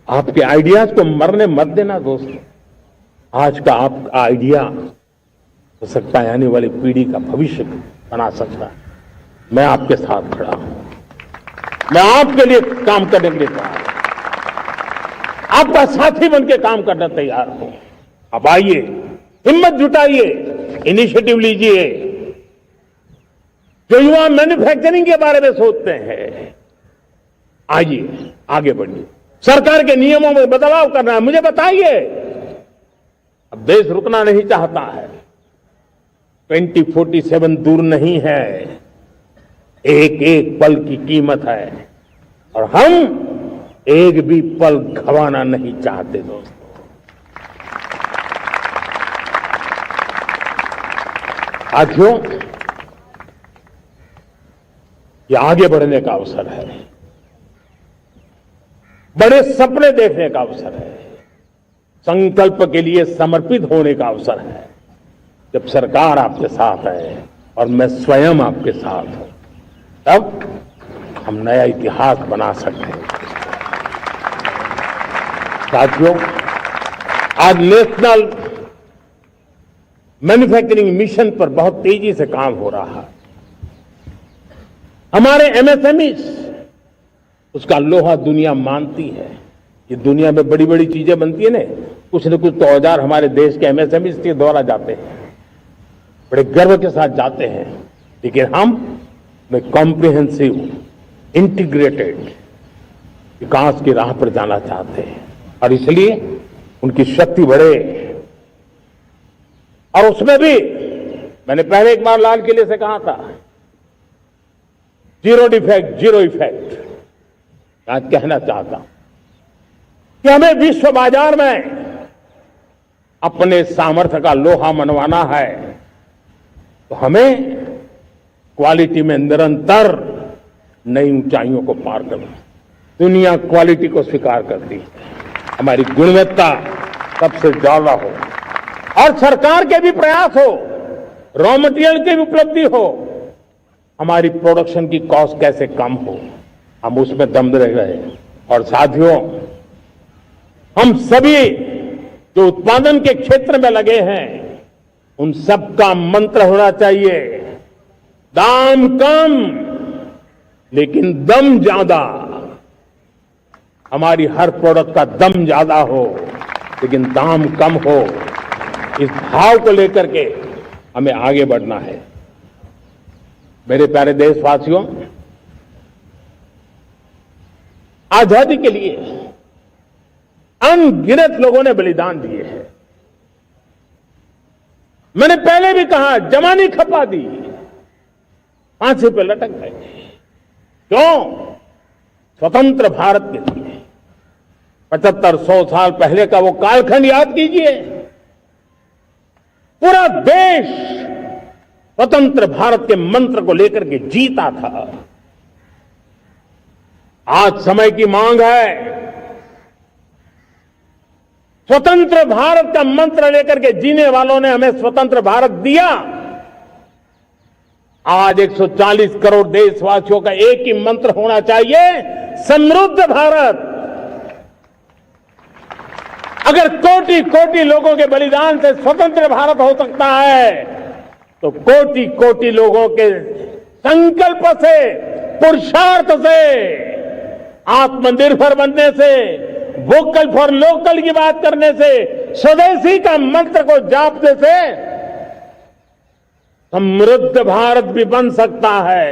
आपके आइडियाज को मरने मत देना दोस्तों। आज का आपका आइडिया हो सकता है आने वाली पीढ़ी का भविष्य बना सकता है। मैं आपके साथ खड़ा हूं, मैं आपके लिए काम करने के लिए तैयार हूं, आपका साथी बन के काम करने तैयार हूं। अब आइए, हिम्मत जुटाइए, इनिशिएटिव लीजिए। जो युवा मैन्युफैक्चरिंग के बारे में सोचते हैं, आइए आगे बढ़िए। सरकार के नियमों में बदलाव करना है, मुझे बताइए। अब देश रुकना नहीं चाहता है, 2047 दूर नहीं है, एक एक पल की कीमत है और हम एक भी पल गंवाना नहीं चाहते दोस्तों। साथियों, ये आगे बढ़ने का अवसर है, बड़े सपने देखने का अवसर है, संकल्प के लिए समर्पित होने का अवसर है। जब सरकार आपके साथ है और मैं स्वयं आपके साथ हूं, तब हम नया इतिहास बना सकते हैं। साथियों, आज नेशनल मैन्युफैक्चरिंग मिशन पर बहुत तेजी से काम हो रहा है। हमारे एमएसएमई उसका लोहा दुनिया मानती है। ये दुनिया में बड़ी बड़ी चीजें बनती है ना, कुछ न कुछ तो औजार हमारे देश के एमएसएमई के द्वारा जाते हैं, बड़े गर्व के साथ जाते हैं। लेकिन हम कॉम्प्रिहेंसिव इंटीग्रेटेड विकास की राह पर जाना चाहते हैं और इसलिए उनकी शक्ति बढ़े। और उसमें भी मैंने पहले एक बार लाल किले से कहा था, जीरो डिफेक्ट जीरो इफेक्ट। आज कहना चाहता हूं कि हमें विश्व बाजार में अपने सामर्थ्य का लोहा मनवाना है, तो हमें क्वालिटी में निरंतर नई ऊंचाइयों को पार करना। दुनिया क्वालिटी को स्वीकार करती है, हमारी गुणवत्ता सबसे ज्यादा हो और सरकार के भी प्रयास हो, रॉ मटेरियल की भी उपलब्धि हो, हमारी प्रोडक्शन की कॉस्ट कैसे कम हो, हम उसमें दम रह गए। और साथियों, हम सभी जो उत्पादन के क्षेत्र में लगे हैं, उन सबका मंत्र होना चाहिए, दाम कम लेकिन दम ज्यादा। हमारी हर प्रोडक्ट का दम ज्यादा हो लेकिन दाम कम हो, इस भाव को लेकर के हमें आगे बढ़ना है। मेरे प्यारे देशवासियों, आजादी के लिए अनगिनत लोगों ने बलिदान दिए हैं। मैंने पहले भी कहा, जवानी खपा दी, फांसी पे लटक गए। क्यों? स्वतंत्र भारत के लिए 75-100 साल पहले का वो कालखंड याद कीजिए। पूरा देश स्वतंत्र भारत के मंत्र को लेकर के जीता था। आज समय की मांग है, स्वतंत्र भारत का मंत्र लेकर के जीने वालों ने हमें स्वतंत्र भारत दिया। आज 140 करोड़ देशवासियों का एक ही मंत्र होना चाहिए, समृद्ध भारत। अगर कोटि कोटि लोगों के बलिदान से स्वतंत्र भारत हो सकता है, तो कोटि कोटि लोगों के संकल्प से, पुरुषार्थ से, आत्मनिर्भर बनने से, वोकल फॉर लोकल की बात करने से, स्वदेशी का मंत्र को जापने से समृद्ध भारत भी बन सकता है।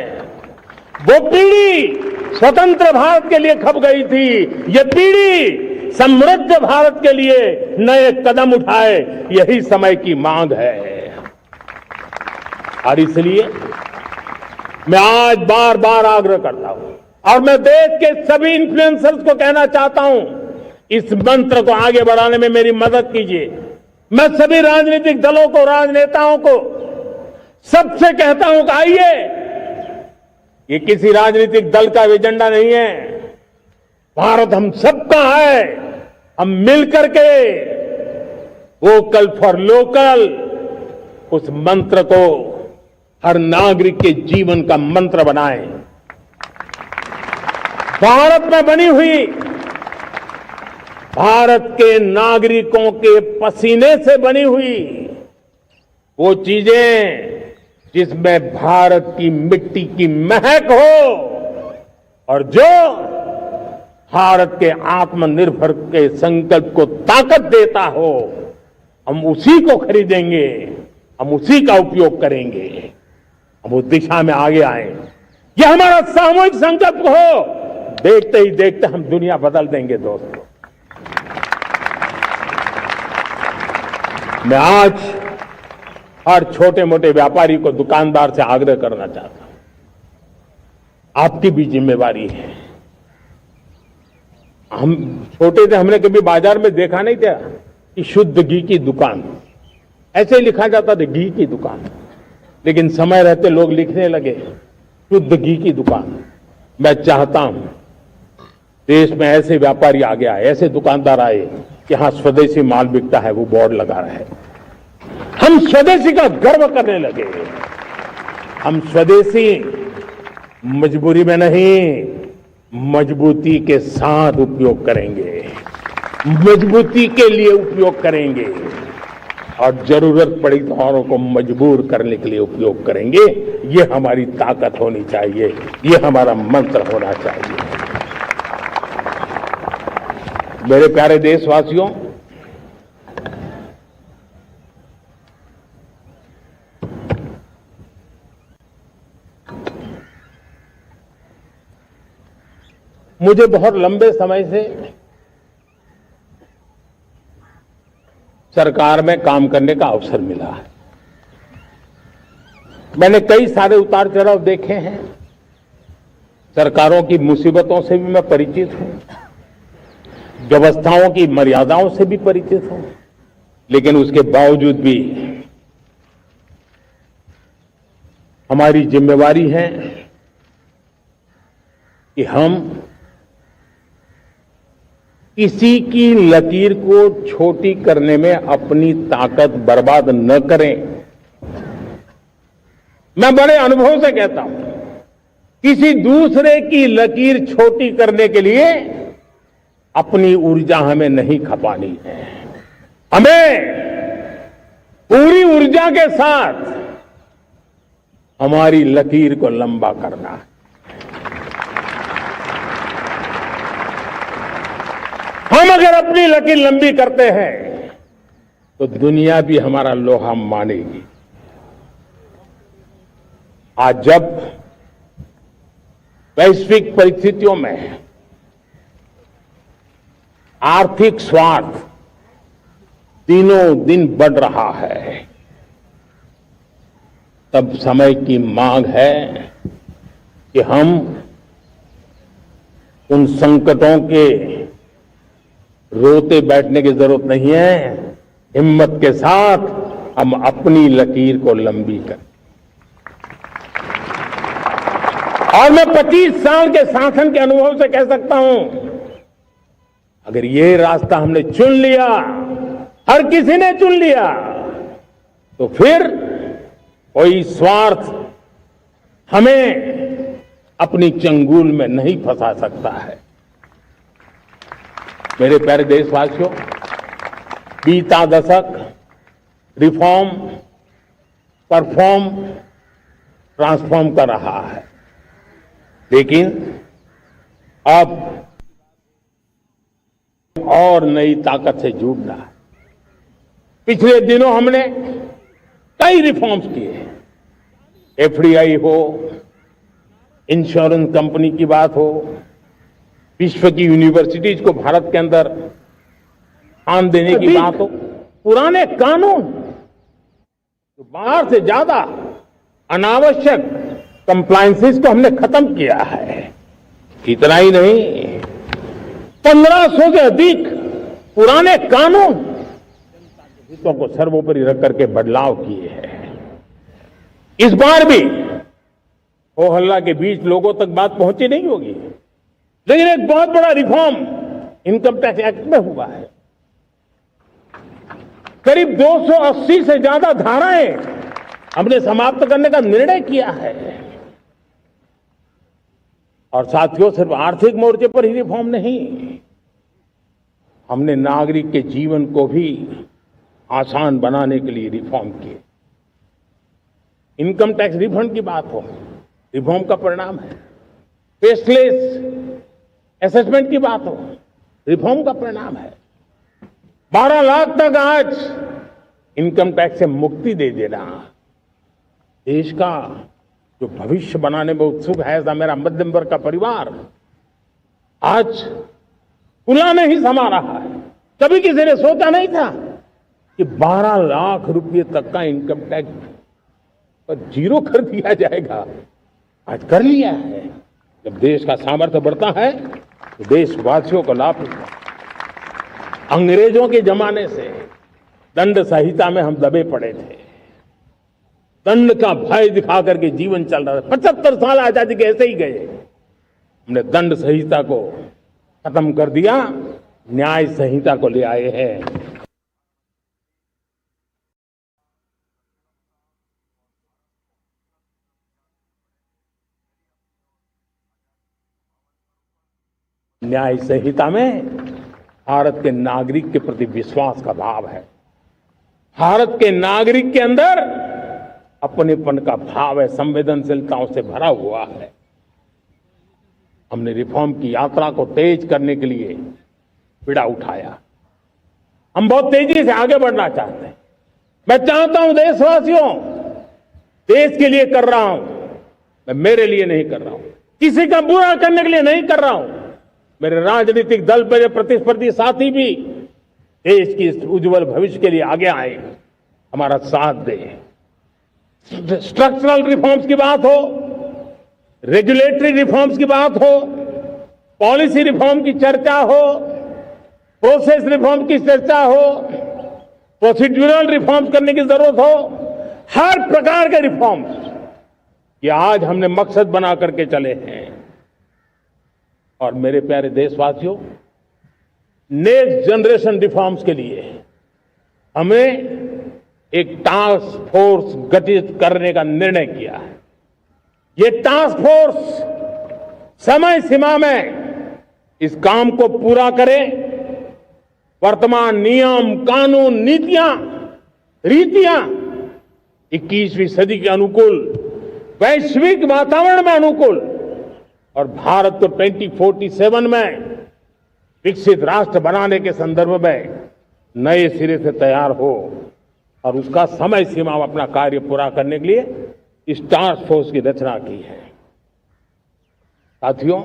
वो पीढ़ी स्वतंत्र भारत के लिए खप गई थी, ये पीढ़ी समृद्ध भारत के लिए नए कदम उठाए, यही समय की मांग है। और इसलिए मैं आज बार बार आग्रह करता हूं और मैं देश के सभी इन्फ्लुएंसर्स को कहना चाहता हूं, इस मंत्र को आगे बढ़ाने में मेरी मदद कीजिए। मैं सभी राजनीतिक दलों को, राजनेताओं को सबसे कहता हूं कि आइए, ये किसी राजनीतिक दल का एजेंडा नहीं है, भारत हम सबका है। हम मिलकर के वोकल फॉर लोकल उस मंत्र को हर नागरिक के जीवन का मंत्र बनाएं। भारत में बनी हुई, भारत के नागरिकों के पसीने से बनी हुई वो चीजें जिसमें भारत की मिट्टी की महक हो और जो भारत के आत्मनिर्भर के संकल्प को ताकत देता हो, हम उसी को खरीदेंगे, हम उसी का उपयोग करेंगे। हम उस दिशा में आगे आए, यह हमारा सामूहिक संकल्प हो। देखते ही देखते हम दुनिया बदल देंगे दोस्तों। मैं आज हर छोटे मोटे व्यापारी को, दुकानदार से आग्रह करना चाहता हूं, आपकी भी जिम्मेवारी है। हम छोटे थे, हमने कभी बाजार में देखा नहीं था कि शुद्ध घी की दुकान, ऐसे ही लिखा जाता था घी की दुकान, लेकिन समय रहते लोग लिखने लगे शुद्ध घी की दुकान। मैं चाहता हूं देश में ऐसे व्यापारी आगे आए, ऐसे दुकानदार आए कि यहां स्वदेशी माल बिकता है, वो बोर्ड लगा रहे। हम स्वदेशी का गर्व करने लगे। हम स्वदेशी मजबूरी में नहीं, मजबूती के साथ उपयोग करेंगे, मजबूती के लिए उपयोग करेंगे और जरूरत पड़ी तो औरों को मजबूर करने के लिए उपयोग करेंगे। ये हमारी ताकत होनी चाहिए, ये हमारा मंत्र होना चाहिए। मेरे प्यारे देशवासियों, मुझे बहुत लंबे समय से सरकार में काम करने का अवसर मिला है। मैंने कई सारे उतार चढ़ाव देखे हैं, सरकारों की मुसीबतों से भी मैं परिचित हूं, व्यवस्थाओं की मर्यादाओं से भी परिचित हूं, लेकिन उसके बावजूद भी हमारी जिम्मेवारी है कि हम किसी की लकीर को छोटी करने में अपनी ताकत बर्बाद न करें। मैं बड़े अनुभव से कहता हूं, किसी दूसरे की लकीर छोटी करने के लिए अपनी ऊर्जा हमें नहीं खपानी है। हमें पूरी ऊर्जा के साथ हमारी लकीर को लंबा करना है। हम अगर अपनी लकीर लंबी करते हैं तो दुनिया भी हमारा लोहा मानेगी। आज जब वैश्विक परिस्थितियों में आर्थिक स्वार्थ दिनों दिन बढ़ रहा है, तब समय की मांग है कि हम उन संकटों के रोते बैठने की जरूरत नहीं है, हिम्मत के साथ हम अपनी लकीर को लंबी करें। और मैं 25 साल के शासन के अनुभव से कह सकता हूं, अगर ये रास्ता हमने चुन लिया, हर किसी ने चुन लिया, तो फिर कोई स्वार्थ हमें अपनी चंगुल में नहीं फंसा सकता है। मेरे प्यारे देशवासियों, बीता दशक रिफॉर्म, परफॉर्म, ट्रांसफॉर्म कर रहा है, लेकिन अब और नई ताकत से जुड़ना है। पिछले दिनों हमने कई रिफॉर्म्स किए, एफडीआई हो, इंश्योरेंस कंपनी की बात हो, विश्व की यूनिवर्सिटीज को भारत के अंदर ध्यान देने की बात हो, पुराने कानून तो बाहर से ज्यादा अनावश्यक कंप्लायंसेस को हमने खत्म किया है। इतना ही नहीं, 1500 से अधिक पुराने कानून हितों को सर्वोपरि रख करके बदलाव किए हैं। इस बार भी हो हल्ला के बीच लोगों तक बात पहुंची नहीं होगी, लेकिन एक बहुत बड़ा रिफॉर्म इनकम टैक्स एक्ट में हुआ है। करीब 280 से ज्यादा धाराएं हमने समाप्त करने का निर्णय किया है। और साथियों, सिर्फ आर्थिक मोर्चे पर ही रिफॉर्म नहीं, हमने नागरिक के जीवन को भी आसान बनाने के लिए रिफॉर्म किए। इनकम टैक्स रिफंड की बात हो, रिफॉर्म का परिणाम है। फेसलेस असेसमेंट की बात हो, रिफॉर्म का परिणाम है। 12 लाख तक आज इनकम टैक्स से मुक्ति दे देना देश का जो भविष्य बनाने में उत्सुक है, ऐसा मेरा मध्यम वर्ग का परिवार आज खुला नहीं समा रहा है। कभी किसी ने सोचा नहीं था कि 12 लाख रुपए तक का इनकम टैक्स पर जीरो कर दिया जाएगा। आज कर लिया है। जब देश का सामर्थ्य बढ़ता है तो देशवासियों को लाभ मिलता है। अंग्रेजों के जमाने से दंड संहिता में हम दबे पड़े थे। दंड का भय दिखा करके जीवन चल रहा था। 75 साल आजादी के ऐसे ही गए। हमने दंड संहिता को खत्म कर दिया, न्याय संहिता को ले आए हैं। न्याय संहिता में भारत के नागरिक के प्रति विश्वास का भाव है। भारत के नागरिक के अंदर अपनेपन का भाव है, संवेदनशीलताओं से भरा हुआ है। हमने रिफॉर्म की यात्रा को तेज करने के लिए बीड़ा उठाया। हम बहुत तेजी से आगे बढ़ना चाहते हैं। मैं चाहता हूं देशवासियों, देश के लिए कर रहा हूं, मैं मेरे लिए नहीं कर रहा हूं, किसी का बुरा करने के लिए नहीं कर रहा हूं। मेरे राजनीतिक दल पर प्रतिस्पर्धी साथी भी देश की इस उज्जवल भविष्य के लिए आगे आए, हमारा साथ दें। स्ट्रक्चरल रिफॉर्म्स की बात हो, रेगुलेटरी रिफॉर्म्स की बात हो, पॉलिसी रिफॉर्म की चर्चा हो, प्रोसेस रिफॉर्म की चर्चा हो, प्रोसीड्यूरल रिफॉर्म्स करने की जरूरत हो, हर प्रकार के रिफॉर्म्स ये आज हमने मकसद बना करके चले हैं। और मेरे प्यारे देशवासियों, नेक्स्ट जनरेशन रिफॉर्म्स के लिए हमें एक टास्क फोर्स गठित करने का निर्णय किया है। ये टास्क फोर्स समय सीमा में इस काम को पूरा करे। वर्तमान नियम, कानून, नीतियां, रीतियां 21वीं सदी के अनुकूल, वैश्विक वातावरण में अनुकूल और भारत को 2047 में विकसित राष्ट्र बनाने के संदर्भ में नए सिरे से तैयार हो और उसका समय सीमा में अपना कार्य पूरा करने के लिए इस टास्क फोर्स की रचना की है। साथियों,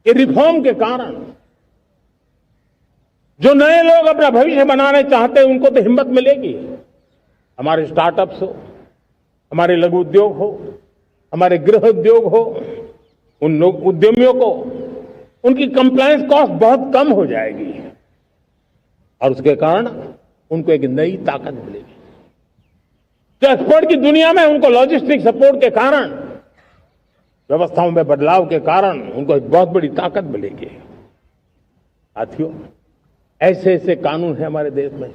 ये रिफॉर्म के कारण जो नए लोग अपना भविष्य बनाने चाहते हैं उनको तो हिम्मत मिलेगी। हमारे स्टार्टअप्स हो, हमारे लघु उद्योग हो, हमारे गृह उद्योग हो, उन लोग उद्यमियों को उनकी कंप्लायंस कॉस्ट बहुत कम हो जाएगी और उसके कारण उनको एक नई ताकत मिलेगी। तो एक्सपोर्ट की दुनिया में उनको लॉजिस्टिक सपोर्ट के कारण, व्यवस्थाओं में बदलाव के कारण उनको एक बहुत बड़ी ताकत मिलेगी। साथियों, ऐसे ऐसे कानून है हमारे देश में,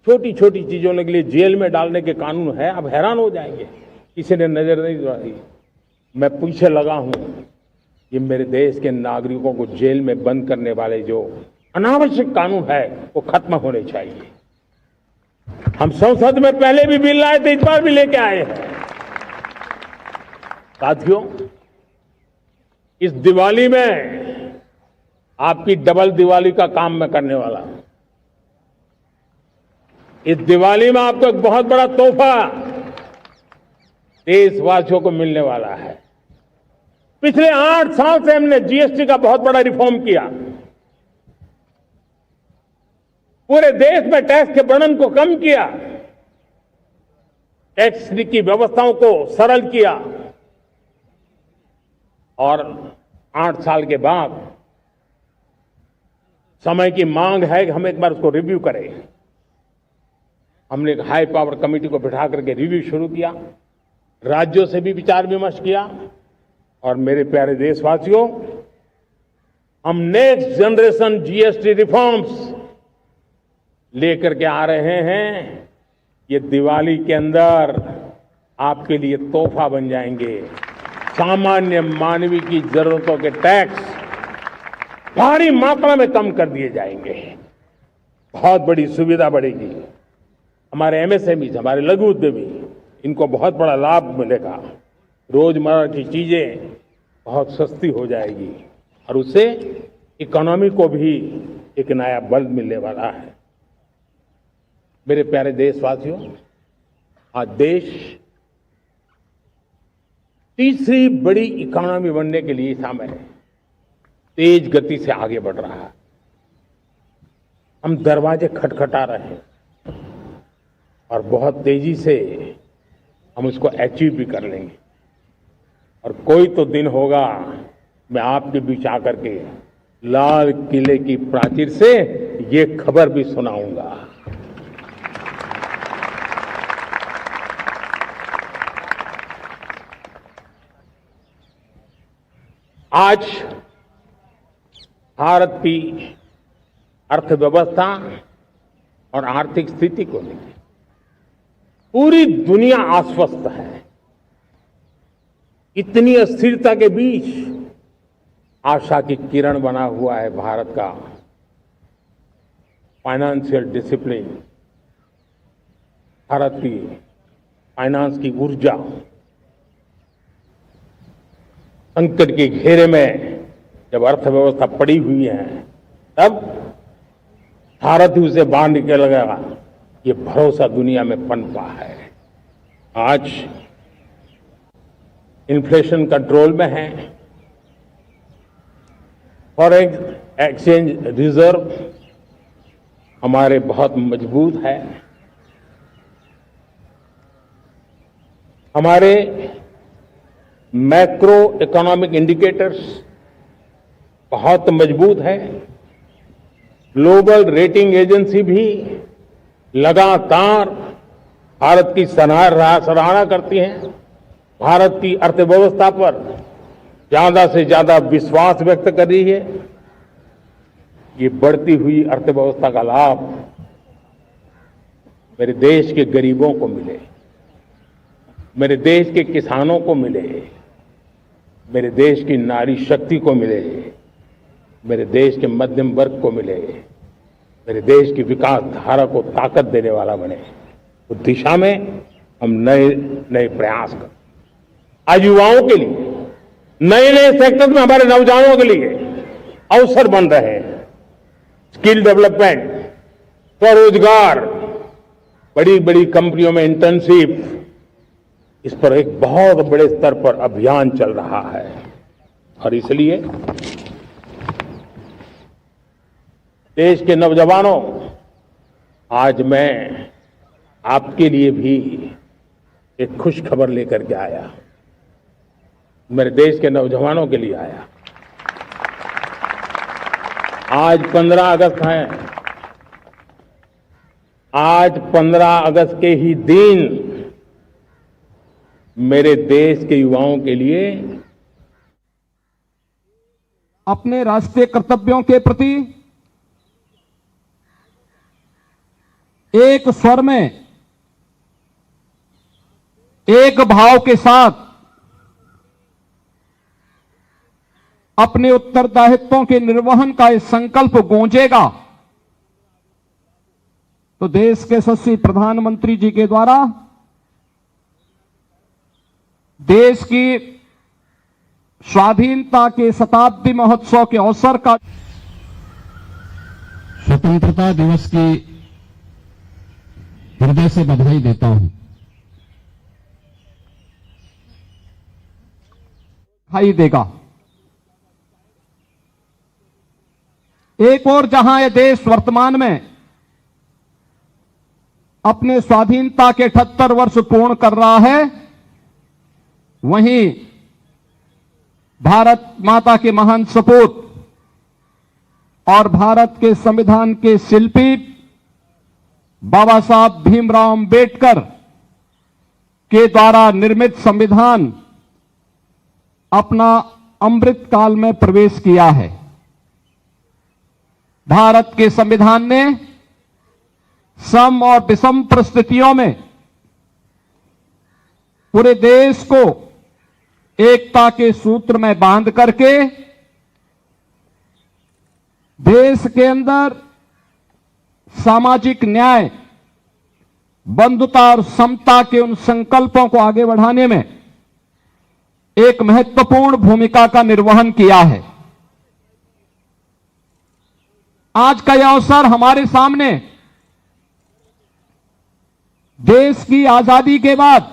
छोटी छोटी चीजों के लिए जेल में डालने के कानून है। आप हैरान हो जाएंगे, किसी ने नजर नहीं दौड़ाई। मैं पीछे लगा हूं, ये मेरे देश के नागरिकों को जेल में बंद करने वाले जो अनावश्यक कानून है वो खत्म होने चाहिए। हम संसद में पहले भी बिल लाए थे, इस बार भी लेके आए हैं। साथियों, इस दिवाली में आपकी डबल दिवाली का काम मैं करने वाला हूं। इस दिवाली में आपको एक बहुत बड़ा तोहफा देशवासियों को मिलने वाला है। पिछले 8 साल से हमने जीएसटी का बहुत बड़ा रिफॉर्म किया। पूरे देश में टैक्स के बर्डन को कम किया, टैक्स की व्यवस्थाओं को सरल किया और 8 साल के बाद समय की मांग है कि हम एक बार उसको रिव्यू करें। हमने एक हाई पावर कमेटी को बिठा करके रिव्यू शुरू किया, राज्यों से भी विचार विमर्श किया और मेरे प्यारे देशवासियों, हम नेक्स्ट जनरेशन जीएसटी रिफॉर्म्स लेकर के आ रहे हैं। ये दिवाली के अंदर आपके लिए तोहफा बन जाएंगे। सामान्य मानवीय की जरूरतों के टैक्स भारी मात्रा में कम कर दिए जाएंगे, बहुत बड़ी सुविधा बढ़ेगी। हमारे एमएसएमई, हमारे लघु उद्यमी, इनको बहुत बड़ा लाभ मिलेगा। रोजमर्रा की चीजें बहुत सस्ती हो जाएगी और उससे इकोनॉमी को भी एक नया बल मिलने वाला है। मेरे प्यारे देशवासियों, आज देश तीसरी बड़ी इकोनॉमी बनने के लिए समय तेज गति से आगे बढ़ रहा है। हम दरवाजे खटखटा रहे हैं और बहुत तेजी से हम उसको अचीव भी कर लेंगे। और कोई तो दिन होगा मैं आपके बीच आकर के लाल किले की प्राचीर से ये खबर भी सुनाऊंगा। आज भारत की अर्थव्यवस्था और आर्थिक स्थिति को लेकर पूरी दुनिया आश्वस्त है। इतनी अस्थिरता के बीच आशा की किरण बना हुआ है भारत का फाइनेंशियल डिसिप्लिन, भारत की फाइनेंस की ऊर्जा। संकट के घेरे में जब अर्थव्यवस्था पड़ी हुई है, तब भारत ही उसे बाहर निकलेगा, ये भरोसा दुनिया में पनपा है। आज इन्फ्लेशन कंट्रोल में है, फॉरेन एक्सचेंज रिजर्व हमारे बहुत मजबूत है, हमारे मैक्रो इकोनॉमिक इंडिकेटर्स बहुत मजबूत है। ग्लोबल रेटिंग एजेंसी भी लगातार भारत की सराहना करती हैं, भारत की अर्थव्यवस्था पर ज्यादा से ज्यादा विश्वास व्यक्त कर रही है। ये बढ़ती हुई अर्थव्यवस्था का लाभ मेरे देश के गरीबों को मिले, मेरे देश के किसानों को मिले, मेरे देश की नारी शक्ति को मिले, मेरे देश के मध्यम वर्ग को मिले, मेरे देश की विकास धारा को ताकत देने वाला बने। उस दिशा में हम नए नए प्रयास करें। आज युवाओं के लिए नए नए सेक्टर में हमारे नौजवानों के लिए अवसर बन रहे हैं। स्किल डेवलपमेंट, स्वरोजगार, बड़ी बड़ी कंपनियों में इंटर्नशिप, इस पर एक बहुत बड़े स्तर पर अभियान चल रहा है। और इसलिए देश के नौजवानों, आज मैं आपके लिए भी एक खुश खबर लेकर के आया। मेरे देश के नौजवानों के लिए आया। आज 15 अगस्त है। आज 15 अगस्त के ही दिन मेरे देश के युवाओं के लिए अपने राष्ट्रीय कर्तव्यों के प्रति एक स्वर में, एक भाव के साथ अपने उत्तरदायित्वों के निर्वहन का ये संकल्प गूंजेगा, तो देश के यशस्वी प्रधानमंत्री जी के द्वारा देश की स्वाधीनता के शताब्दी महोत्सव के अवसर का स्वतंत्रता दिवस की हृदय से बधाई देता हूं। दिखाई देगा। एक और जहां यह देश वर्तमान में अपने स्वाधीनता के 78 वर्ष पूर्ण कर रहा है, वहीं भारत माता के महान सपूत और भारत के संविधान के शिल्पी बाबा साहब भीमराव अंबेडकर के द्वारा निर्मित संविधान अपना अमृत काल में प्रवेश किया है। भारत के संविधान ने सम और विषम परिस्थितियों में पूरे देश को एकता के सूत्र में बांध करके देश के अंदर सामाजिक न्याय, बंधुता और समता के उन संकल्पों को आगे बढ़ाने में एक महत्वपूर्ण भूमिका का निर्वहन किया है। आज का यह अवसर हमारे सामने देश की आजादी के बाद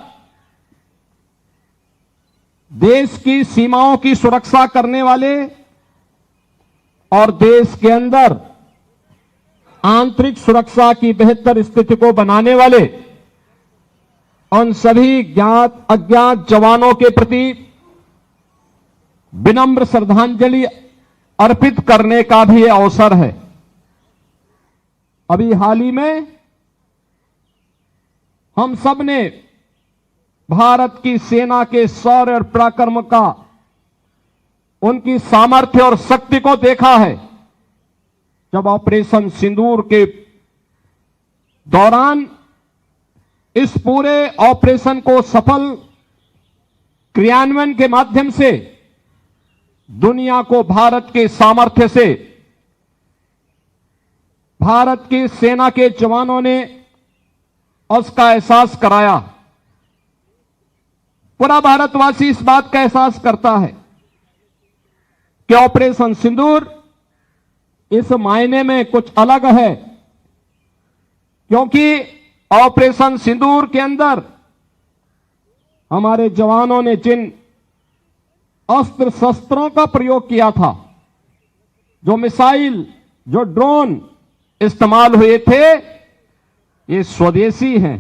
देश की सीमाओं की सुरक्षा करने वाले और देश के अंदर आंतरिक सुरक्षा की बेहतर स्थिति को बनाने वाले उन सभी ज्ञात अज्ञात जवानों के प्रति विनम्र श्रद्धांजलि अर्पित करने का भी यह अवसर है। अभी हाल ही में हम सब ने भारत की सेना के शौर्य और पराक्रम का, उनकी सामर्थ्य और शक्ति को देखा है, जब ऑपरेशन सिंदूर के दौरान इस पूरे ऑपरेशन को सफल क्रियान्वयन के माध्यम से दुनिया को भारत के सामर्थ्य से भारत की सेना के जवानों ने उसका एहसास कराया। पूरा भारतवासी इस बात का एहसास करता है कि ऑपरेशन सिंदूर इस मायने में कुछ अलग है, क्योंकि ऑपरेशन सिंदूर के अंदर हमारे जवानों ने जिन अस्त्र शस्त्रों का प्रयोग किया था, जो मिसाइल, जो ड्रोन इस्तेमाल हुए थे, ये स्वदेशी हैं।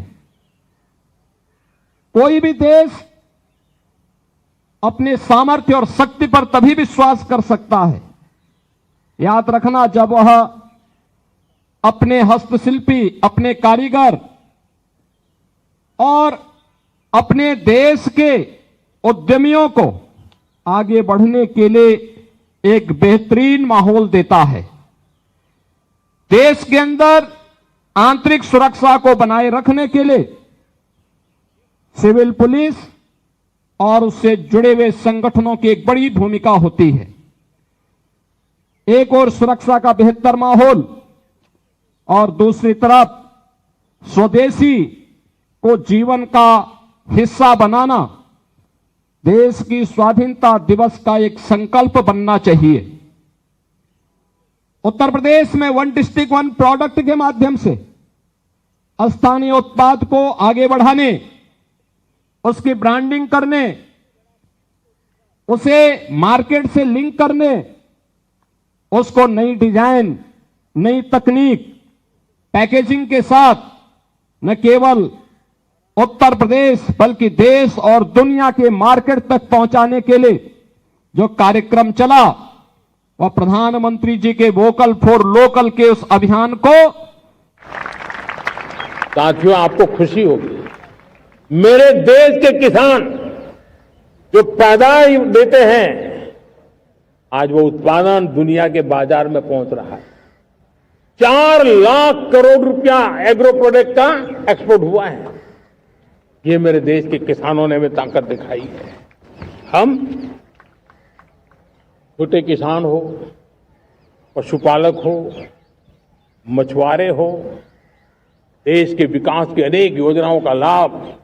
कोई भी देश अपने सामर्थ्य और शक्ति पर तभी विश्वास कर सकता है, याद रखना, जब वह अपने हस्तशिल्पी, अपने कारीगर और अपने देश के उद्यमियों को आगे बढ़ने के लिए एक बेहतरीन माहौल देता है। देश के अंदर आंतरिक सुरक्षा को बनाए रखने के लिए सिविल पुलिस और उससे जुड़े हुए संगठनों की एक बड़ी भूमिका होती है। एक और सुरक्षा का बेहतर माहौल और दूसरी तरफ स्वदेशी को जीवन का हिस्सा बनाना देश की स्वाधीनता दिवस का एक संकल्प बनना चाहिए। उत्तर प्रदेश में वन डिस्ट्रिक्ट वन प्रोडक्ट के माध्यम से स्थानीय उत्पाद को आगे बढ़ाने, उसकी ब्रांडिंग करने, उसे मार्केट से लिंक करने, उसको नई डिजाइन, नई तकनीक, पैकेजिंग के साथ न केवल उत्तर प्रदेश बल्कि देश और दुनिया के मार्केट तक पहुंचाने के लिए जो कार्यक्रम चला, वह प्रधानमंत्री जी के वोकल फॉर लोकल के उस अभियान को, साथियों, आपको खुशी होगी, मेरे देश के किसान जो पैदावार देते हैं, आज वो उत्पादन दुनिया के बाजार में पहुंच रहा है। 4 लाख करोड़ रुपया एग्रो प्रोडक्ट का एक्सपोर्ट हुआ है। ये मेरे देश के किसानों ने हमें ताकत दिखाई है। हम छोटे किसान हो, पशुपालक हो, मछुआरे हो, देश के विकास की अनेक योजनाओं का लाभ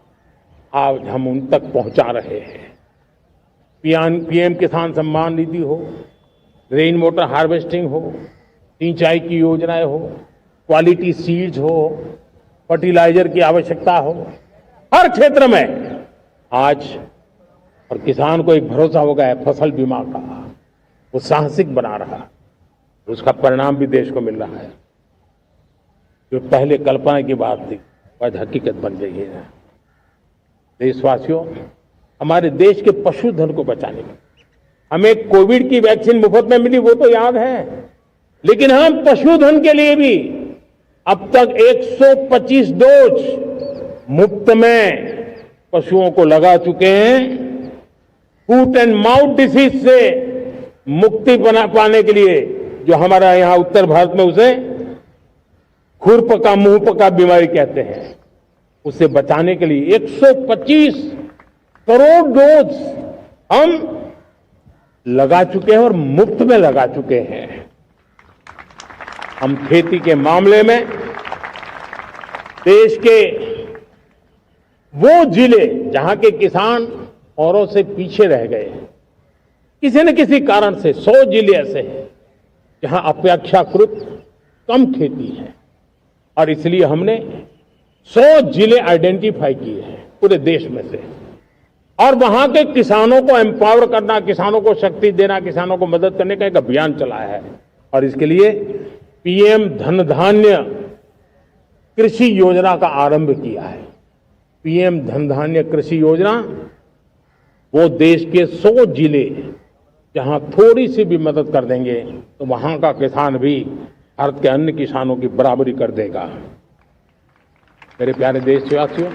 आज हम उन तक पहुंचा रहे हैं। पीएम किसान सम्मान निधि हो, रेन वाटर हार्वेस्टिंग हो, सिंचाई की योजनाएं हो, क्वालिटी सीड्स हो, फर्टिलाइजर की आवश्यकता हो, हर क्षेत्र में आज और किसान को एक भरोसा हो गया है फसल बीमा का, वो साहसिक बना रहा है, उसका परिणाम भी देश को मिल रहा है। जो पहले कल्पना की बात थी आज हकीकत बन गई है। देशवासियों, हमारे देश के पशुधन को बचाने में हमें कोविड की वैक्सीन मुफ्त में मिली, वो तो याद है, लेकिन हम पशुधन के लिए भी अब तक 125 डोज मुफ्त में पशुओं को लगा चुके हैं। फूट एंड माउथ डिसीज से मुक्ति पाने के लिए, जो हमारा यहां उत्तर भारत में उसे खुरपका मुंहपका बीमारी कहते हैं, उसे बचाने के लिए 125 करोड़ डोज हम लगा चुके हैं और मुफ्त में लगा चुके हैं। हम खेती के मामले में देश के वो जिले जहां के किसान औरों से पीछे रह गए, किसी न किसी कारण से 100 जिले ऐसे हैं जहां अपेक्षाकृत कम खेती है, और इसलिए हमने 100 जिले आइडेंटिफाई किए हैं पूरे देश में से, और वहां के किसानों को एम्पावर करना, किसानों को शक्ति देना, किसानों को मदद करने का एक अभियान चलाया है। और इसके लिए पीएम धन धान्य कृषि योजना का आरंभ किया है। पीएम धन धान्य कृषि योजना वो देश के 100 जिले जहां थोड़ी सी भी मदद कर देंगे तो वहां का किसान भी भारत के अन्य किसानों की बराबरी कर देगा। मेरे प्यारे देशवासियों,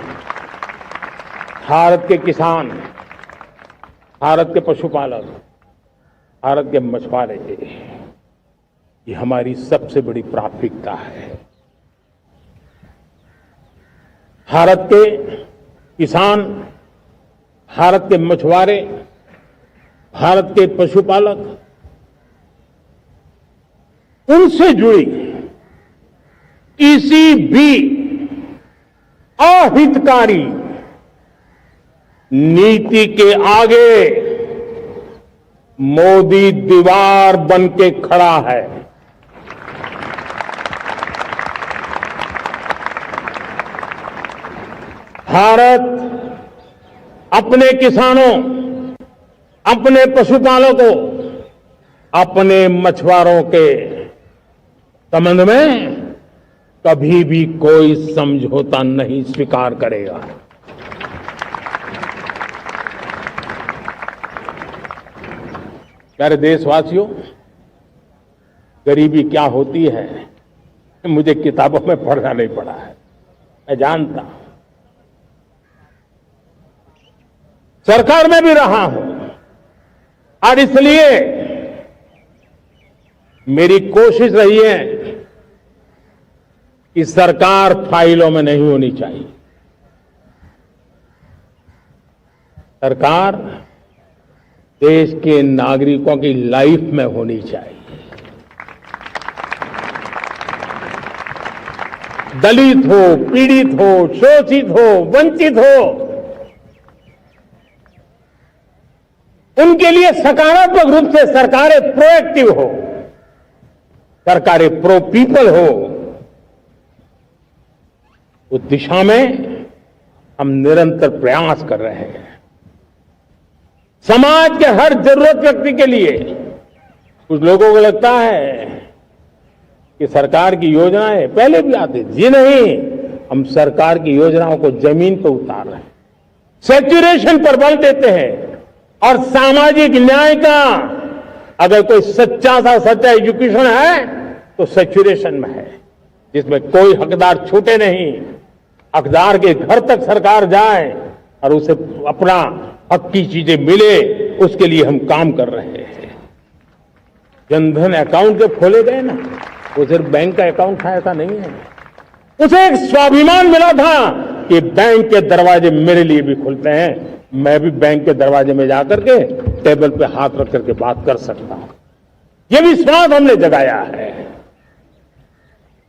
भारत के किसान, भारत के पशुपालक, भारत के मछुआरे, ये हमारी सबसे बड़ी प्राथमिकता है। भारत के किसान, भारत के मछुआरे, भारत के पशुपालक, उनसे जुड़ी किसी भी अहितकारी नीति के आगे मोदी दीवार बन के खड़ा है। भारत अपने किसानों, अपने पशुपालकों, अपने मछुआरों के संबंध में कभी भी कोई समझौता नहीं स्वीकार करेगा। प्यारे देशवासियों, गरीबी क्या होती है मुझे किताबों में पढ़ना नहीं पड़ा है, मैं जानता हूं, सरकार में भी रहा हूं, और इसलिए मेरी कोशिश रही है कि सरकार फाइलों में नहीं होनी चाहिए। सरकार देश के नागरिकों की लाइफ में होनी चाहिए। दलित हो, पीड़ित हो, शोषित हो, वंचित हो, उनके लिए सकारात्मक रूप से सरकारें प्रोएक्टिव हो, सरकारें प्रो पीपल हो, उस दिशा में हम निरंतर प्रयास कर रहे हैं। समाज के हर जरूरत व्यक्ति के लिए, कुछ लोगों को लगता है कि सरकार की योजनाएं पहले भी आती थी, जी नहीं, हम सरकार की योजनाओं को जमीन पर उतार रहे हैं, सेचुरेशन पर बल देते हैं, और सामाजिक न्याय का अगर कोई सच्चा एजुकेशन है तो सेचुरेशन में है, जिसमें कोई हकदार छूटे नहीं, हकदार के घर तक सरकार जाए और उसे अपना हक की चीजें मिले, उसके लिए हम काम कर रहे हैं। जनधन अकाउंट जब खोले गए ना, वो सिर्फ बैंक का अकाउंट था ऐसा नहीं है, उसे एक स्वाभिमान मिला था कि बैंक के दरवाजे मेरे लिए भी खुलते हैं, मैं भी बैंक के दरवाजे में जाकर के टेबल पे हाथ रख करके बात कर सकता हूं। यह विश्वास हमने जगाया है।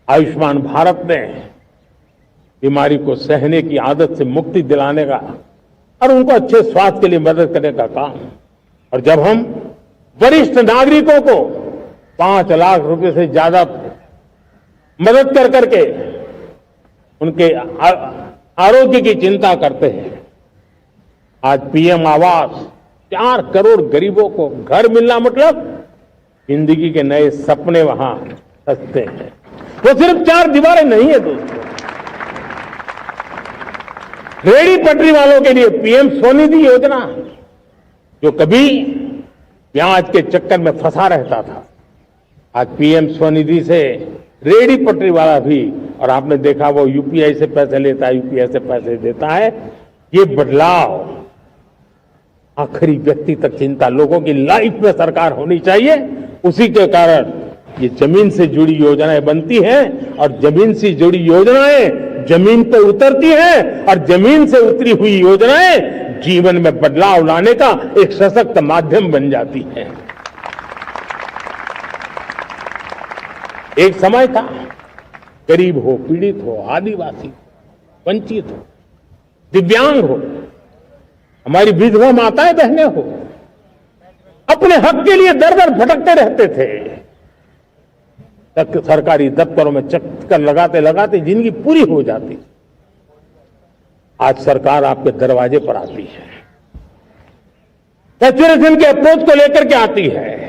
आयुष्मान भारत ने बीमारी को सहने की आदत से मुक्ति दिलाने का और उनको अच्छे स्वास्थ्य के लिए मदद करने का काम, और जब हम वरिष्ठ नागरिकों को 5 लाख रुपए से ज्यादा मदद कर करके उनके आरोग्य की चिंता करते हैं, आज पीएम आवास 4 करोड़ गरीबों को घर मिलना मतलब जिंदगी के नए सपने वहां सजते हैं। वो सिर्फ 4 दीवारें नहीं है दोस्तों, रेहड़ी पटरी वालों के लिए पीएम स्वनिधि योजना, जो कभी प्याज के चक्कर में फंसा रहता था, आज पीएम स्वनिधि से रेहड़ी पटरी वाला भी, और आपने देखा वो यूपीआई से पैसे लेता है, यूपीआई से पैसे देता है। ये बदलाव आखिरी व्यक्ति तक चिंता, लोगों की लाइफ में सरकार होनी चाहिए। उसी के कारण ये जमीन से जुड़ी योजनाएं बनती हैं, और जमीन से जुड़ी योजनाएं जमीन पर उतरती हैं, और जमीन से उतरी हुई योजनाएं जीवन में बदलाव लाने का एक सशक्त माध्यम बन जाती हैं। एक समय था, गरीब हो, पीड़ित हो, आदिवासी हो, वंचित हो, दिव्यांग हो, हमारी विधवा माताएं बहनें हो, अपने हक के लिए दर दर भटकते रहते थे। तक सरकारी दफ्तरों में चक्कर लगाते लगाते जिंदगी पूरी हो जाती। आज सरकार आपके दरवाजे पर आती है, सैचुरेशन के अप्रोच को लेकर के आती है।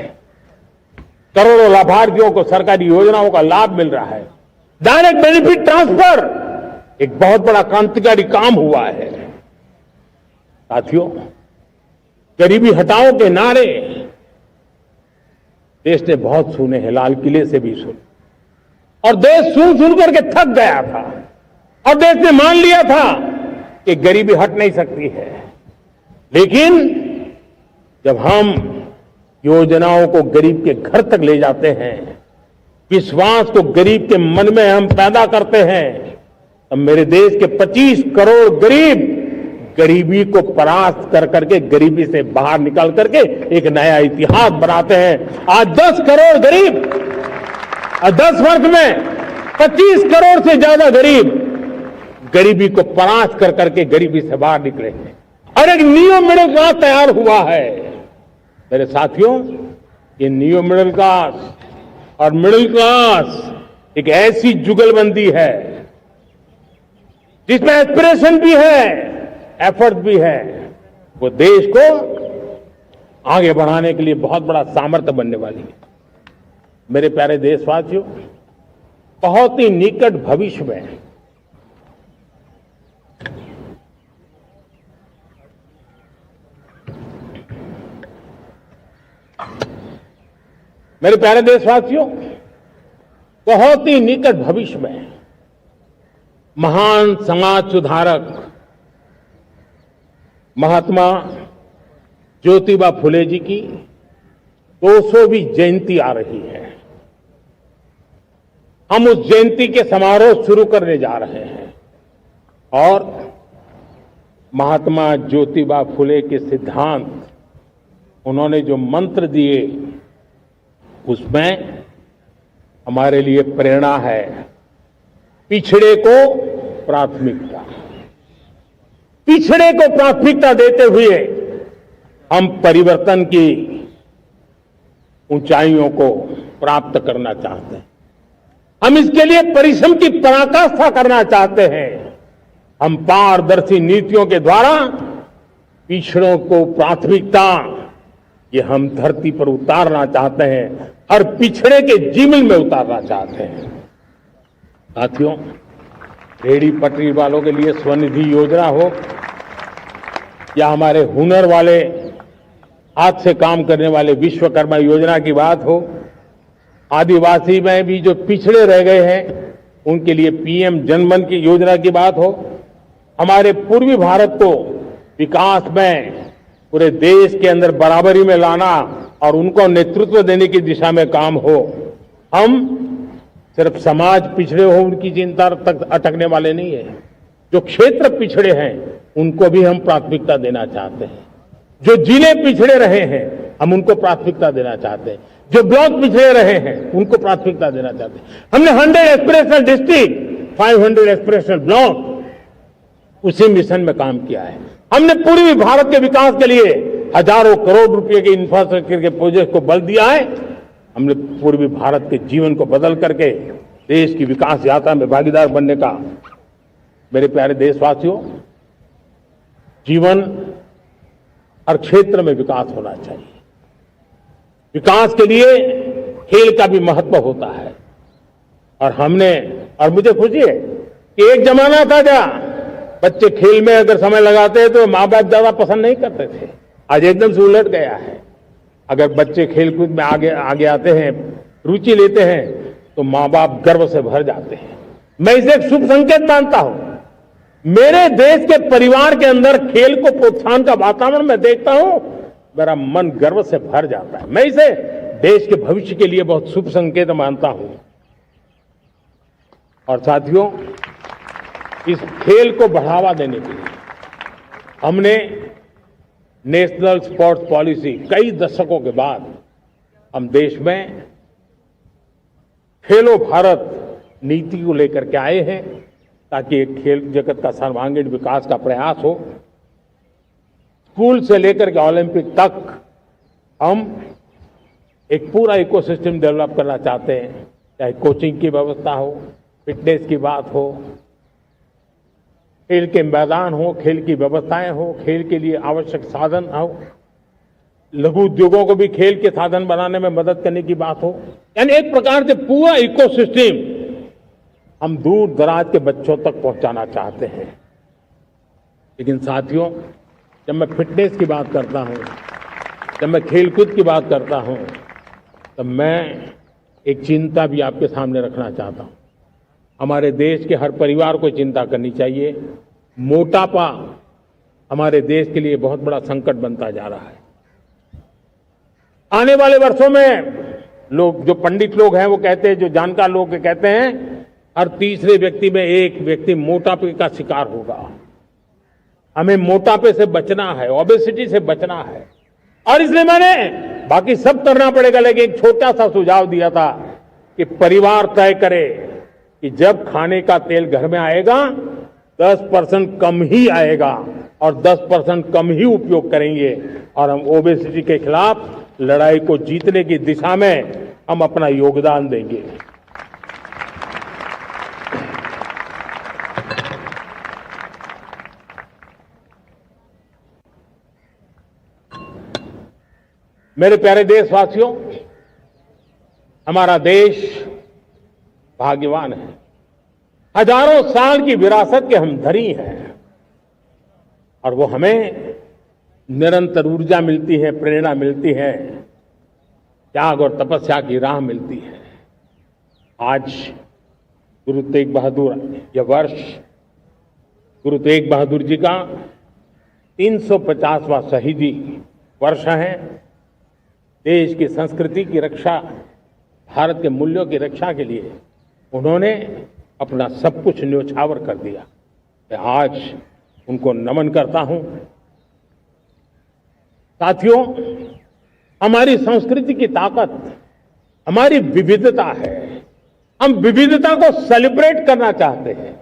करोड़ों लाभार्थियों को सरकारी योजनाओं का लाभ मिल रहा है। डायरेक्ट बेनिफिट ट्रांसफर एक बहुत बड़ा क्रांतिकारी काम हुआ है। साथियों, गरीबी हटाओ के नारे देश ने बहुत सुने हैं, लाल किले से भी सुने, और देश सुन सुन करके थक गया था, और देश ने मान लिया था कि गरीबी हट नहीं सकती है। लेकिन जब हम योजनाओं को गरीब के घर तक ले जाते हैं, विश्वास को गरीब के मन में हम पैदा करते हैं, अब मेरे देश के 25 करोड़ गरीब गरीबी को परास्त कर करके, गरीबी से बाहर निकल करके एक नया इतिहास बनाते हैं। आज 10 करोड़ गरीब, और 10 वर्ष में 25 करोड़ से ज्यादा गरीब गरीबी को परास्त कर करके गरीबी से बाहर निकले हैं, और एक न्यू मिडिल क्लास तैयार हुआ है। मेरे साथियों, ये न्यू मिडिल क्लास और मिडिल क्लास एक ऐसी जुगलबंदी है जिसमें एस्पिरेशन भी है, एफर्ट भी है। वो देश को आगे बढ़ाने के लिए बहुत बड़ा सामर्थ्य बनने वाली है। मेरे प्यारे देशवासियों, बहुत ही निकट भविष्य में मेरे प्यारे देशवासियों, बहुत ही निकट भविष्य में महान समाज सुधारक महात्मा ज्योतिबा फुले जी की 200वीं जयंती आ रही है। हम उस जयंती के समारोह शुरू करने जा रहे हैं, और महात्मा ज्योतिबा फुले के सिद्धांत, उन्होंने जो मंत्र दिए, उसमें हमारे लिए प्रेरणा है। पिछड़े को प्राथमिकता, पिछड़े को प्राथमिकता देते हुए हम परिवर्तन की ऊंचाइयों को प्राप्त करना चाहते हैं। हम इसके लिए परिश्रम की पराकाष्ठा करना चाहते हैं। हम पारदर्शी नीतियों के द्वारा पिछड़ों को प्राथमिकता, ये हम धरती पर उतारना चाहते हैं, और पिछड़े के जीवन में उतारना चाहते हैं। साथियों, रेहड़ी पटरी वालों के लिए स्वनिधि योजना हो, या हमारे हुनर वाले, हाथ से काम करने वाले विश्वकर्मा योजना की बात हो, आदिवासी में भी जो पिछड़े रह गए हैं उनके लिए पीएम जनधन की योजना की बात हो, हमारे पूर्वी भारत को विकास में पूरे देश के अंदर बराबरी में लाना और उनको नेतृत्व देने की दिशा में काम हो। हम सिर्फ समाज पिछड़े हो उनकी चिंता तक अटकने वाले नहीं है। जो क्षेत्र पिछड़े हैं उनको भी हम प्राथमिकता देना चाहते हैं। जो जिले पिछड़े रहे हैं हम उनको प्राथमिकता देना चाहते हैं। जो ब्लॉक पिछड़े रहे हैं उनको प्राथमिकता देना चाहते हैं। हमने 100 एस्पिरेशनल डिस्ट्रिक्ट, 500 एस्पिरेशनल ब्लॉक, उसी मिशन में काम किया है। हमने पूर्वी भारत के विकास के लिए हजारों करोड़ रुपए के इंफ्रास्ट्रक्चर के प्रोजेक्ट को बल दिया है। हमने पूर्वी भारत के जीवन को बदल करके देश की विकास यात्रा में भागीदार बनने का, मेरे प्यारे देशवासियों, जीवन हर क्षेत्र में विकास होना चाहिए। विकास के लिए खेल का भी महत्व होता है। और मुझे खुशी है कि एक जमाना था जहां बच्चे खेल में अगर समय लगाते हैं तो माँ बाप ज्यादा पसंद नहीं करते थे। आज एकदम से उलट गया है। अगर बच्चे खेलकूद में आगे आते हैं, रुचि लेते हैं, तो माँ बाप गर्व से भर जाते हैं। मैं इसे एक शुभ संकेत मानता हूं। मेरे देश के परिवार के अंदर खेल को प्रोत्साहन का वातावरण मैं देखता हूं, मेरा मन गर्व से भर जाता है। मैं इसे देश के भविष्य के लिए बहुत शुभ संकेत मानता हूं। और साथियों, इस खेल को बढ़ावा देने के लिए हमने नेशनल स्पोर्ट्स पॉलिसी कई दशकों के बाद हम देश में खेलो भारत नीति को लेकर के आए हैं, ताकि एक खेल जगत का सर्वांगीण विकास का प्रयास हो। स्कूल से लेकर के ओलंपिक तक हम एक पूरा इकोसिस्टम डेवलप करना चाहते हैं, चाहे कोचिंग की व्यवस्था हो, फिटनेस की बात हो, खेल के मैदान हो, खेल की व्यवस्थाएं हो, खेल के लिए आवश्यक साधन हो, लघु उद्योगों को भी खेल के साधन बनाने में मदद करने की बात हो। यानी एक प्रकार से पूरा इकोसिस्टम हम दूर दराज के बच्चों तक पहुंचाना चाहते हैं। लेकिन साथियों, जब मैं फिटनेस की बात करता हूं, जब मैं खेलकूद की बात करता हूं, तब मैं एक चिंता भी आपके सामने रखना चाहता हूं। हमारे देश के हर परिवार को चिंता करनी चाहिए। मोटापा हमारे देश के लिए बहुत बड़ा संकट बनता जा रहा है। आने वाले वर्षों में लोग, जो पंडित लोग हैं वो कहते हैं, जो जानकार लोग कहते हैं, हर तीसरे व्यक्ति में एक व्यक्ति मोटापे का शिकार होगा। हमें मोटापे से बचना है, ओबेसिटी से बचना है। और इसलिए मैंने बाकी सब करना पड़ेगा, लेकिन एक छोटा सा सुझाव दिया था कि परिवार तय करे कि जब खाने का तेल घर में आएगा 10% कम ही आएगा और 10% कम ही उपयोग करेंगे, और हम ओबेसिटी के खिलाफ लड़ाई को जीतने की दिशा में हम अपना योगदान देंगे। मेरे प्यारे देशवासियों, हमारा देश भाग्यवान है। हजारों साल की विरासत के हम धनी हैं, और वो हमें निरंतर ऊर्जा मिलती है, प्रेरणा मिलती है, त्याग और तपस्या की राह मिलती है। आज गुरु तेग बहादुर, यह वर्ष गुरु तेग बहादुर जी का 350वां शहीदी वर्ष है। देश की संस्कृति की रक्षा, भारत के मूल्यों की रक्षा के लिए उन्होंने अपना सब कुछ न्योछावर कर दिया। मैं आज उनको नमन करता हूं। साथियों, हमारी संस्कृति की ताकत हमारी विविधता है। हम विविधता को सेलिब्रेट करना चाहते हैं।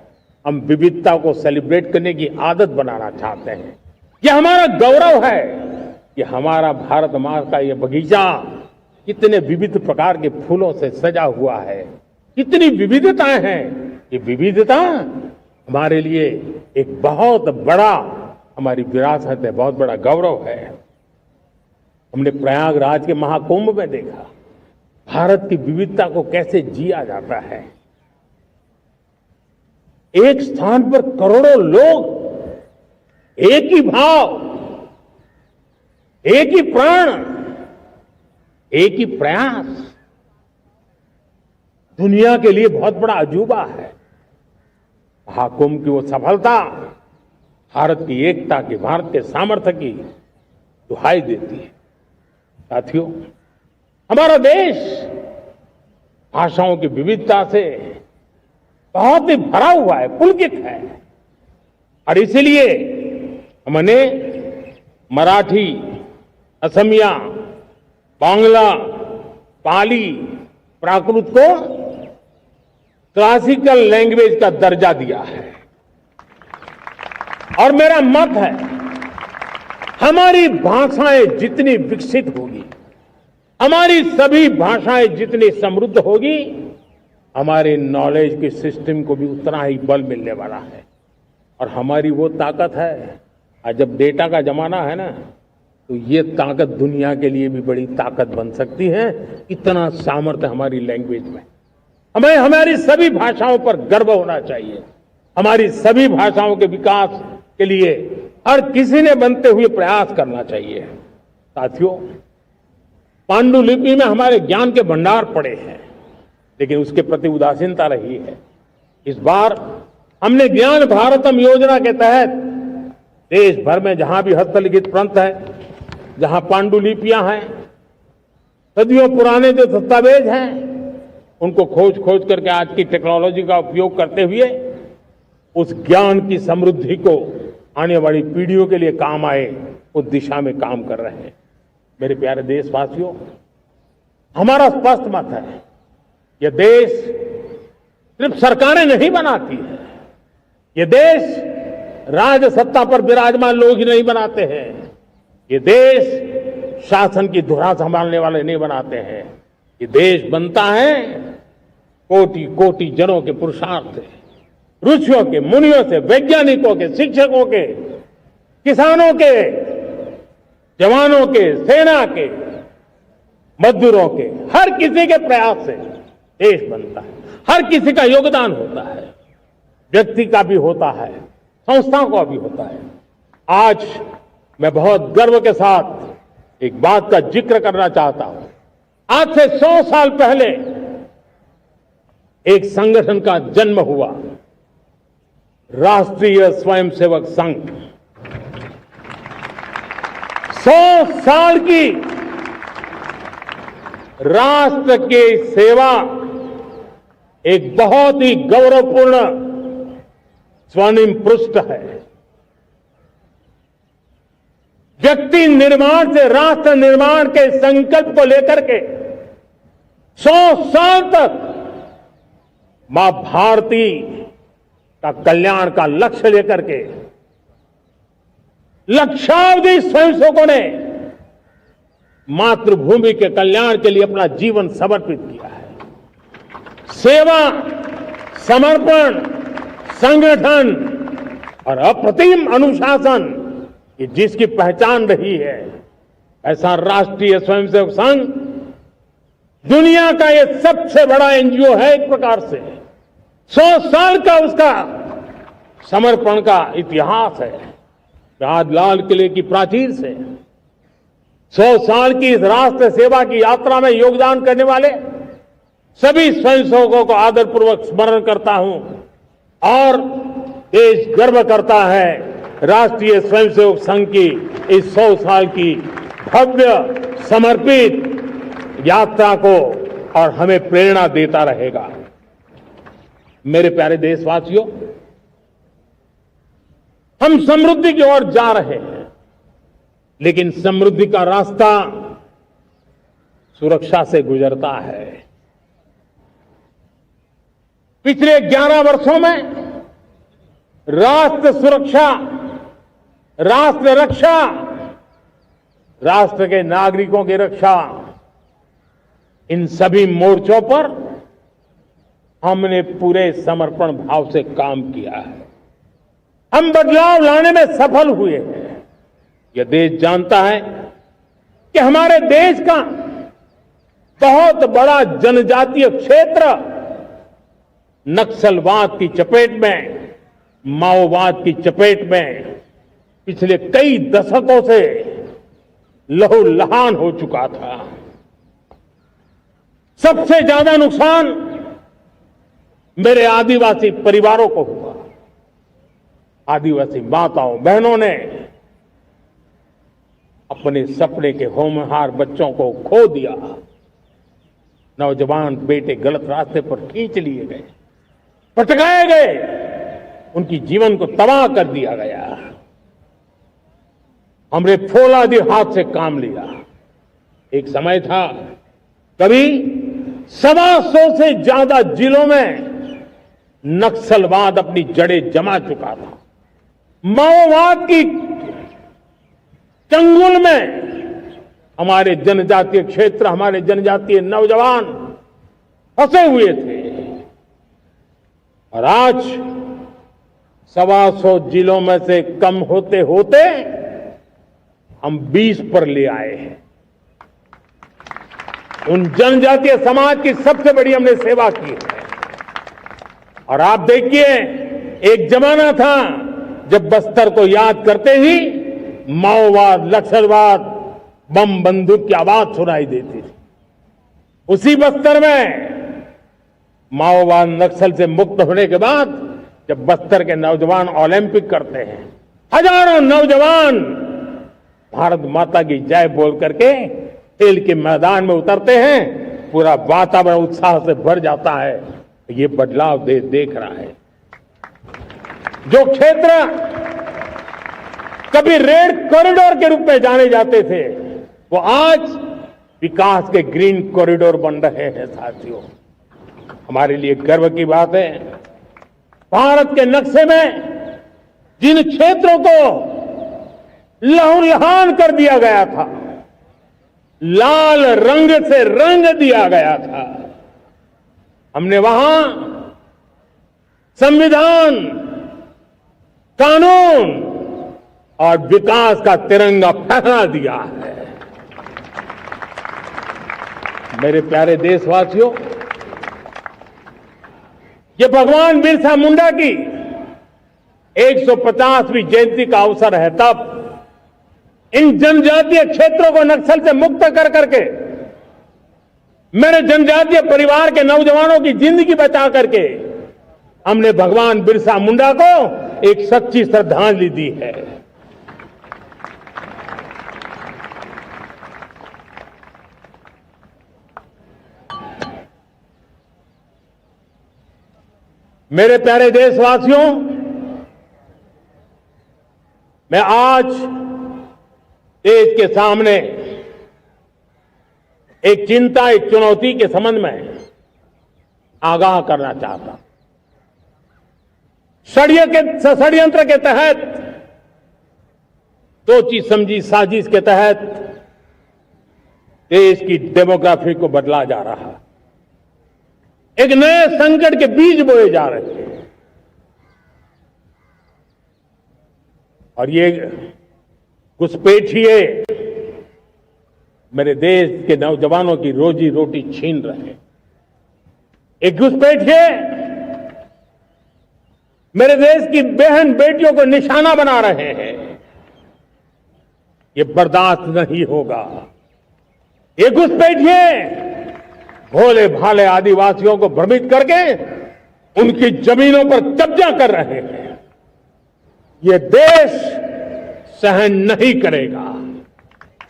हम विविधता को सेलिब्रेट करने की आदत बनाना चाहते हैं। यह हमारा गौरव है कि हमारा भारत माँ का यह बगीचा कितने विविध प्रकार के फूलों से सजा हुआ है, कितनी विविधताएं हैं। ये विविधता हमारे लिए एक बहुत बड़ा, हमारी विरासत है, बहुत बड़ा गौरव है। हमने प्रयागराज के महाकुंभ में देखा भारत की विविधता को कैसे जिया जाता है। एक स्थान पर करोड़ों लोग, एक ही भाव, एक ही प्राण, एक ही प्रयास, दुनिया के लिए बहुत बड़ा अजूबा है। महाकुंभ की वो सफलता भारत की एकता की, भारत के सामर्थ्य की दुहाई देती है। साथियों, हमारा देश भाषाओं की विविधता से बहुत ही भरा हुआ है, पुलकित है। और इसलिए हमने मराठी, असमिया, बांग्ला, पाली, प्राकृत को क्लासिकल लैंग्वेज का दर्जा दिया है। और मेरा मत है, हमारी भाषाएं जितनी विकसित होगी, हमारी सभी भाषाएं जितनी समृद्ध होगी, हमारे नॉलेज के सिस्टम को भी उतना ही बल मिलने वाला है। और हमारी वो ताकत है, आज जब डेटा का जमाना है ना, तो ये ताकत दुनिया के लिए भी बड़ी ताकत बन सकती है। इतना सामर्थ्य हमारी लैंग्वेज में। हमें हमारी सभी भाषाओं पर गर्व होना चाहिए। हमारी सभी भाषाओं के विकास के लिए हर किसी ने बनते हुए प्रयास करना चाहिए। साथियों, पांडुलिपि में हमारे ज्ञान के भंडार पड़े हैं, लेकिन उसके प्रति उदासीनता रही है। इस बार हमने ज्ञान भारतम योजना के तहत देश भर में जहां भी हस्तलिखित ग्रंथ है, जहां पांडुलिपियां हैं, सदियों पुराने जो दस्तावेज हैं, उनको खोज खोज करके आज की टेक्नोलॉजी का उपयोग करते हुए उस ज्ञान की समृद्धि को आने वाली पीढ़ियों के लिए काम आए, उस दिशा में काम कर रहे हैं। मेरे प्यारे देशवासियों, हमारा स्पष्ट मत है, यह देश सिर्फ सरकारें नहीं बनाती है, ये देश राज सत्ता पर विराजमान लोग ही नहीं बनाते हैं, ये देश शासन की धुरा संभालने वाले नहीं बनाते हैं। ये देश बनता है कोटि कोटि जनों के पुरुषार्थ से, ऋषियों के, मुनियों से, वैज्ञानिकों के, शिक्षकों के, किसानों के, जवानों के, सेना के, मजदूरों के, हर किसी के प्रयास से देश बनता है। हर किसी का योगदान होता है, व्यक्ति का भी होता है, संस्थाओं का भी होता है। आज मैं बहुत गर्व के साथ एक बात का जिक्र करना चाहता हूं। आज से 100 साल पहले एक संगठन का जन्म हुआ, राष्ट्रीय स्वयंसेवक संघ। 100 साल की राष्ट्र की सेवा एक बहुत ही गौरवपूर्ण स्वर्णिम पृष्ठ है। व्यक्ति निर्माण से राष्ट्र निर्माण के संकल्प को लेकर के 100 साल तक मां भारती का कल्याण का लक्ष्य लेकर के लक्षावधि स्वयंसेवकों ने मातृभूमि के कल्याण के लिए अपना जीवन समर्पित किया है। सेवा, समर्पण, संगठन और अप्रतिम अनुशासन, ये जिसकी पहचान रही है, ऐसा राष्ट्रीय स्वयंसेवक संघ दुनिया का ये सबसे बड़ा एनजीओ है। एक प्रकार से 100 साल का उसका समर्पण का इतिहास है। आज लाल किले की प्राचीर से 100 साल की इस राष्ट्र सेवा की यात्रा में योगदान करने वाले सभी स्वयंसेवकों को आदरपूर्वक स्मरण करता हूं और देश गर्व करता है राष्ट्रीय स्वयंसेवक संघ की इस 100 साल की भव्य समर्पित यात्रा को, और हमें प्रेरणा देता रहेगा। मेरे प्यारे देशवासियों, हम समृद्धि की ओर जा रहे हैं, लेकिन समृद्धि का रास्ता सुरक्षा से गुजरता है। पिछले 11 वर्षों में राष्ट्र सुरक्षा, राष्ट्र रक्षा, राष्ट्र के नागरिकों की रक्षा, इन सभी मोर्चों पर हमने पूरे समर्पण भाव से काम किया है। हम बदलाव लाने में सफल हुए हैं। यह देश जानता है कि हमारे देश का बहुत बड़ा जनजातीय क्षेत्र नक्सलवाद की चपेट में, माओवाद की चपेट में पिछले कई दशकों से लहूलुहान हो चुका था। सबसे ज्यादा नुकसान मेरे आदिवासी परिवारों को हुआ। आदिवासी माताओं बहनों ने अपने सपने के होनहार बच्चों को खो दिया। नौजवान बेटे गलत रास्ते पर खींच लिए गए, भटकाए गए, उनकी जीवन को तबाह कर दिया गया। हमने फौलादी हाथ से काम लिया। एक समय था कभी 125 से ज्यादा जिलों में नक्सलवाद अपनी जड़ें जमा चुका था। माओवाद की चंगुल में हमारे जनजातीय क्षेत्र, हमारे जनजातीय नौजवान फंसे हुए थे, और आज 125 जिलों में से कम होते होते हम 20 पर ले आए हैं। उन जनजातीय समाज की सबसे बड़ी हमने सेवा की है। और आप देखिए एक जमाना था जब बस्तर को याद करते ही माओवाद, नक्सलवाद, बम बंदूक की आवाज सुनाई देती थी। उसी बस्तर में माओवाद नक्सल से मुक्त होने के बाद जब बस्तर के नौजवान ओलंपिक करते हैं, हजारों नौजवान भारत माता की जय बोल करके खेल के मैदान में उतरते हैं, पूरा वातावरण उत्साह से भर जाता है। ये बदलाव देख रहा है। जो क्षेत्र कभी रेड कॉरिडोर के रूप में जाने जाते थे, वो आज विकास के ग्रीन कॉरिडोर बन रहे हैं। साथियों, हमारे लिए गर्व की बात है, भारत के नक्शे में जिन क्षेत्रों को लहूलुहान कर दिया गया था, लाल रंग से रंग दिया गया था, हमने वहां संविधान, कानून और विकास का तिरंगा फहरा दिया है। मेरे प्यारे देशवासियों, ये भगवान बिरसा मुंडा की 150वीं जयंती का अवसर है। तब इन जनजातीय क्षेत्रों को नक्सल से मुक्त कर करके मेरे जनजातीय परिवार के नौजवानों की जिंदगी बचा करके हमने भगवान बिरसा मुंडा को एक सच्ची श्रद्धांजलि दी है। मेरे प्यारे देशवासियों, मैं आज देश के सामने एक चिंता, एक चुनौती के संबंध में आगाह करना चाहता हूं। षड्यंत्र के तहत, सोची समझी साजिश के तहत देश की डेमोग्राफी को बदला जा रहा है। एक नए संकट के बीज बोए जा रहे हैं और ये घुसपैठिए मेरे देश के नौजवानों की रोजी रोटी छीन रहे हैं। एक घुसपैठिए मेरे देश की बहन बेटियों को निशाना बना रहे हैं। ये बर्दाश्त नहीं होगा। ये घुसपैठिए भोले भाले आदिवासियों को भ्रमित करके उनकी जमीनों पर कब्जा कर रहे हैं। ये देश सहन नहीं करेगा।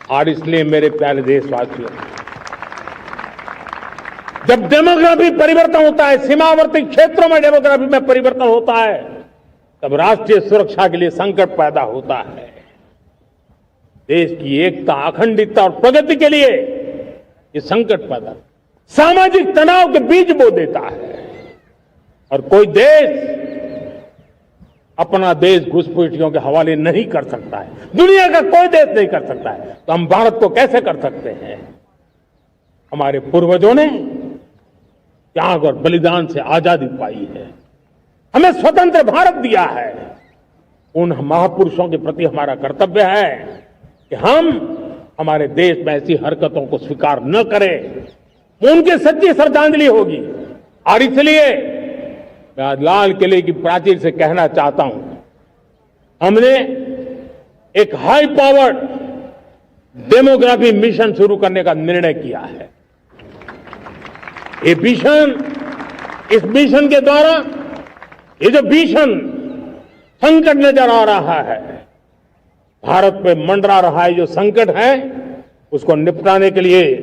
और इसलिए मेरे प्यारे देशवासियों, जब डेमोग्राफी परिवर्तन होता है, सीमावर्ती क्षेत्रों में डेमोग्राफी में परिवर्तन होता है, तब राष्ट्रीय सुरक्षा के लिए संकट पैदा होता है। देश की एकता, अखंडितता और प्रगति के लिए ये संकट पैदा, सामाजिक तनाव के बीज बो देता है। और कोई देश अपना देश घुसपैठियों के हवाले नहीं कर सकता है। दुनिया का कोई देश नहीं कर सकता है, तो हम भारत को कैसे कर सकते हैं? हमारे पूर्वजों ने त्याग और बलिदान से आजादी पाई है, हमें स्वतंत्र भारत दिया है। उन महापुरुषों के प्रति हमारा कर्तव्य है कि हम हमारे देश में ऐसी हरकतों को स्वीकार न करें। उनकी सच्ची श्रद्धांजलि होगी। और इसलिए मैं आज लाल किले की प्राचीर से कहना चाहता हूं, हमने एक हाई पावर्ड डेमोग्राफी मिशन शुरू करने का निर्णय किया है। ये मिशन, इस मिशन के द्वारा ये जो भीषण संकट नजर आ रहा है, भारत पे मंडरा रहा है जो संकट है, उसको निपटाने के लिए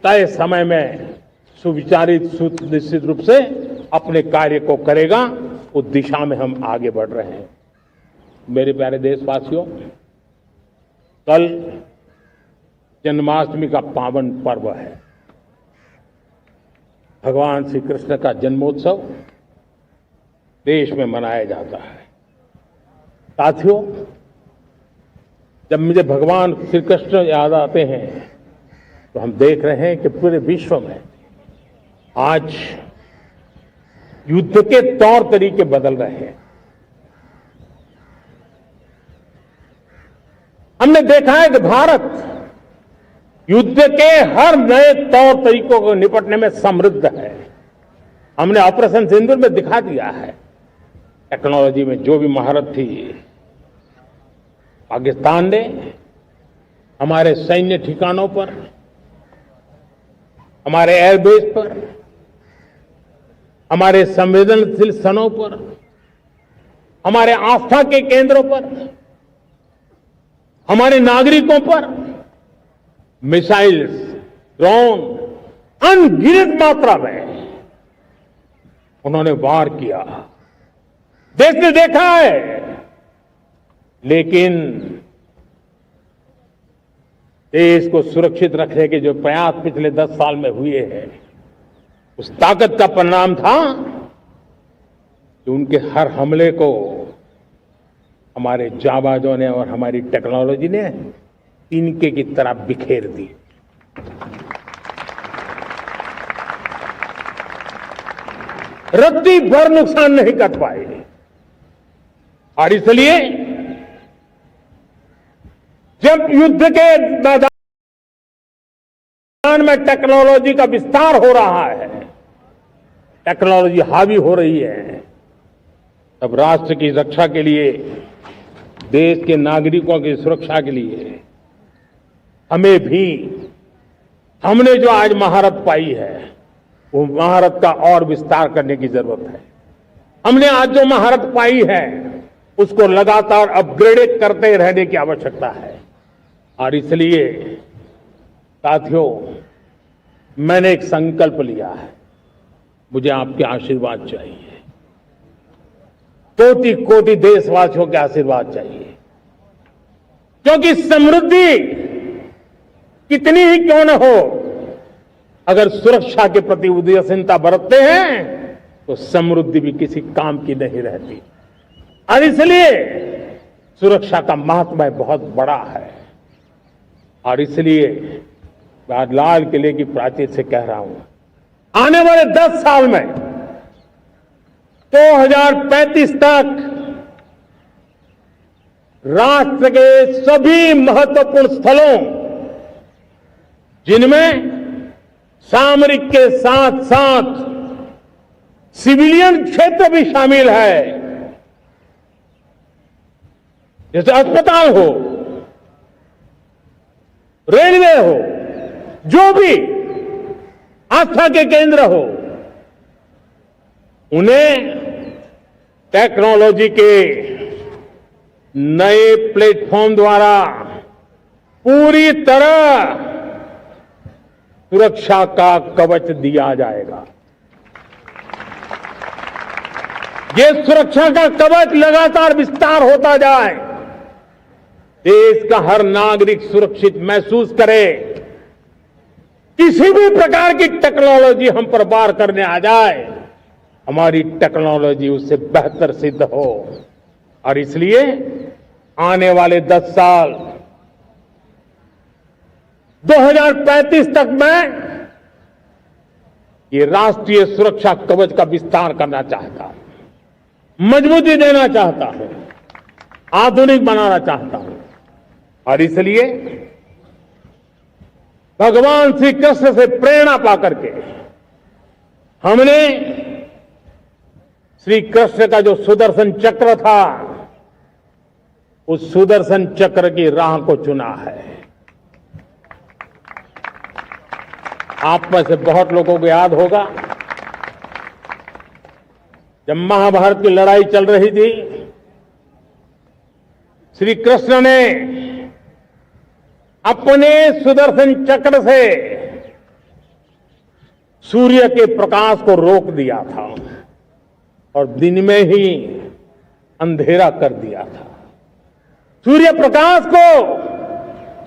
तय समय में सुविचारित, सुनिश्चित रूप से अपने कार्य को करेगा। उस दिशा में हम आगे बढ़ रहे हैं। मेरे प्यारे देशवासियों, कल जन्माष्टमी का पावन पर्व है। भगवान श्री कृष्ण का जन्मोत्सव देश में मनाया जाता है। साथियों, जब मुझे भगवान श्री कृष्ण याद आते हैं तो हम देख रहे हैं कि पूरे विश्व में आज युद्ध के तौर तरीके बदल रहे हैं। हमने देखा है कि भारत युद्ध के हर नए तौर तरीकों को निपटने में समृद्ध है। हमने ऑपरेशन सिंदूर में दिखा दिया है टेक्नोलॉजी में जो भी महारत थी, पाकिस्तान ने हमारे सैन्य ठिकानों पर, हमारे एयरबेस पर, हमारे संवेदनशील स्थलों पर, हमारे आस्था के केंद्रों पर, हमारे नागरिकों पर मिसाइल्स, ड्रोन अनगिनत मात्रा में उन्होंने वार किया। देश ने देखा है, लेकिन देश को सुरक्षित रखने के जो प्रयास पिछले 10 साल में हुए हैं, उस ताकत का परिणाम था कि उनके हर हमले को हमारे जाबाजों ने और हमारी टेक्नोलॉजी ने तिनके की तरह बिखेर दी। रत्ती भर नुकसान नहीं कर पाए, और इसलिए जब युद्ध के मैदान में टेक्नोलॉजी का विस्तार हो रहा है, टेक्नोलॉजी हावी हो रही है, तब राष्ट्र की रक्षा के लिए, देश के नागरिकों की सुरक्षा के लिए हमें भी, हमने जो आज महारत पाई है, वो महारत का और विस्तार करने की जरूरत है। हमने आज जो महारत पाई है, उसको लगातार अपग्रेड करते रहने की आवश्यकता है। और इसलिए साथियों, मैंने एक संकल्प लिया है, मुझे आपके आशीर्वाद चाहिए, कोटि कोटि देशवासियों के आशीर्वाद चाहिए, क्योंकि समृद्धि कितनी ही क्यों न हो, अगर सुरक्षा के प्रति उदासीनता बरतते हैं तो समृद्धि भी किसी काम की नहीं रहती। और इसलिए सुरक्षा का महत्व बहुत बड़ा है। और इसलिए मैं आज लाल किले की प्राचीर से कह रहा हूं, आने वाले 10 साल में 2035 तक राष्ट्र के सभी महत्वपूर्ण स्थलों, जिनमें सामरिक के साथ साथ सिविलियन क्षेत्र भी शामिल है, जैसे अस्पताल हो, रेलवे हो, जो भी आस्था के केंद्र हो, उन्हें टेक्नोलॉजी के नए प्लेटफॉर्म द्वारा पूरी तरह सुरक्षा का कवच दिया जाएगा। ये सुरक्षा का कवच लगातार विस्तार होता जाए, देश का हर नागरिक सुरक्षित महसूस करे, किसी भी प्रकार की टेक्नोलॉजी हम पर वार करने आ जाए, हमारी टेक्नोलॉजी उससे बेहतर सिद्ध हो। और इसलिए आने वाले 10 साल 2035 तक मैं ये राष्ट्रीय सुरक्षा कवच का विस्तार करना चाहता हूं, मजबूती देना चाहता हूं, आधुनिक बनाना चाहता हूं। और इसलिए भगवान श्री कृष्ण से प्रेरणा पाकर के हमने श्री कृष्ण का जो सुदर्शन चक्र था, उस सुदर्शन चक्र की राह को चुना है। आप में से बहुत लोगों को याद होगा, जब महाभारत की लड़ाई चल रही थी, श्री कृष्ण ने अपने सुदर्शन चक्र से सूर्य के प्रकाश को रोक दिया था और दिन में ही अंधेरा कर दिया था। सूर्य प्रकाश को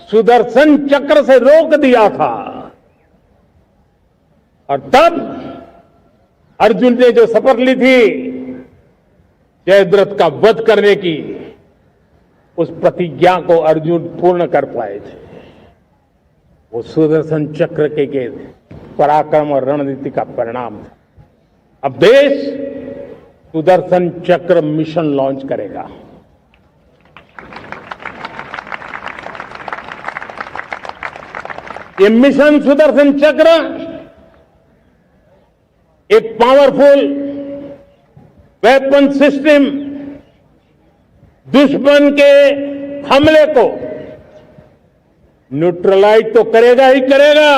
सुदर्शन चक्र से रोक दिया था। और तब अर्जुन ने जो शपथ ली थी जयद्रथ का वध करने की, उस प्रतिज्ञा को अर्जुन पूर्ण कर पाए थे। वो सुदर्शन चक्र के पराक्रम और रणनीति का परिणाम था। अब देश सुदर्शन चक्र मिशन लॉन्च करेगा। ये मिशन सुदर्शन चक्र एक पावरफुल वेपन सिस्टम दुश्मन के हमले को न्यूट्रलाइज तो करेगा ही करेगा,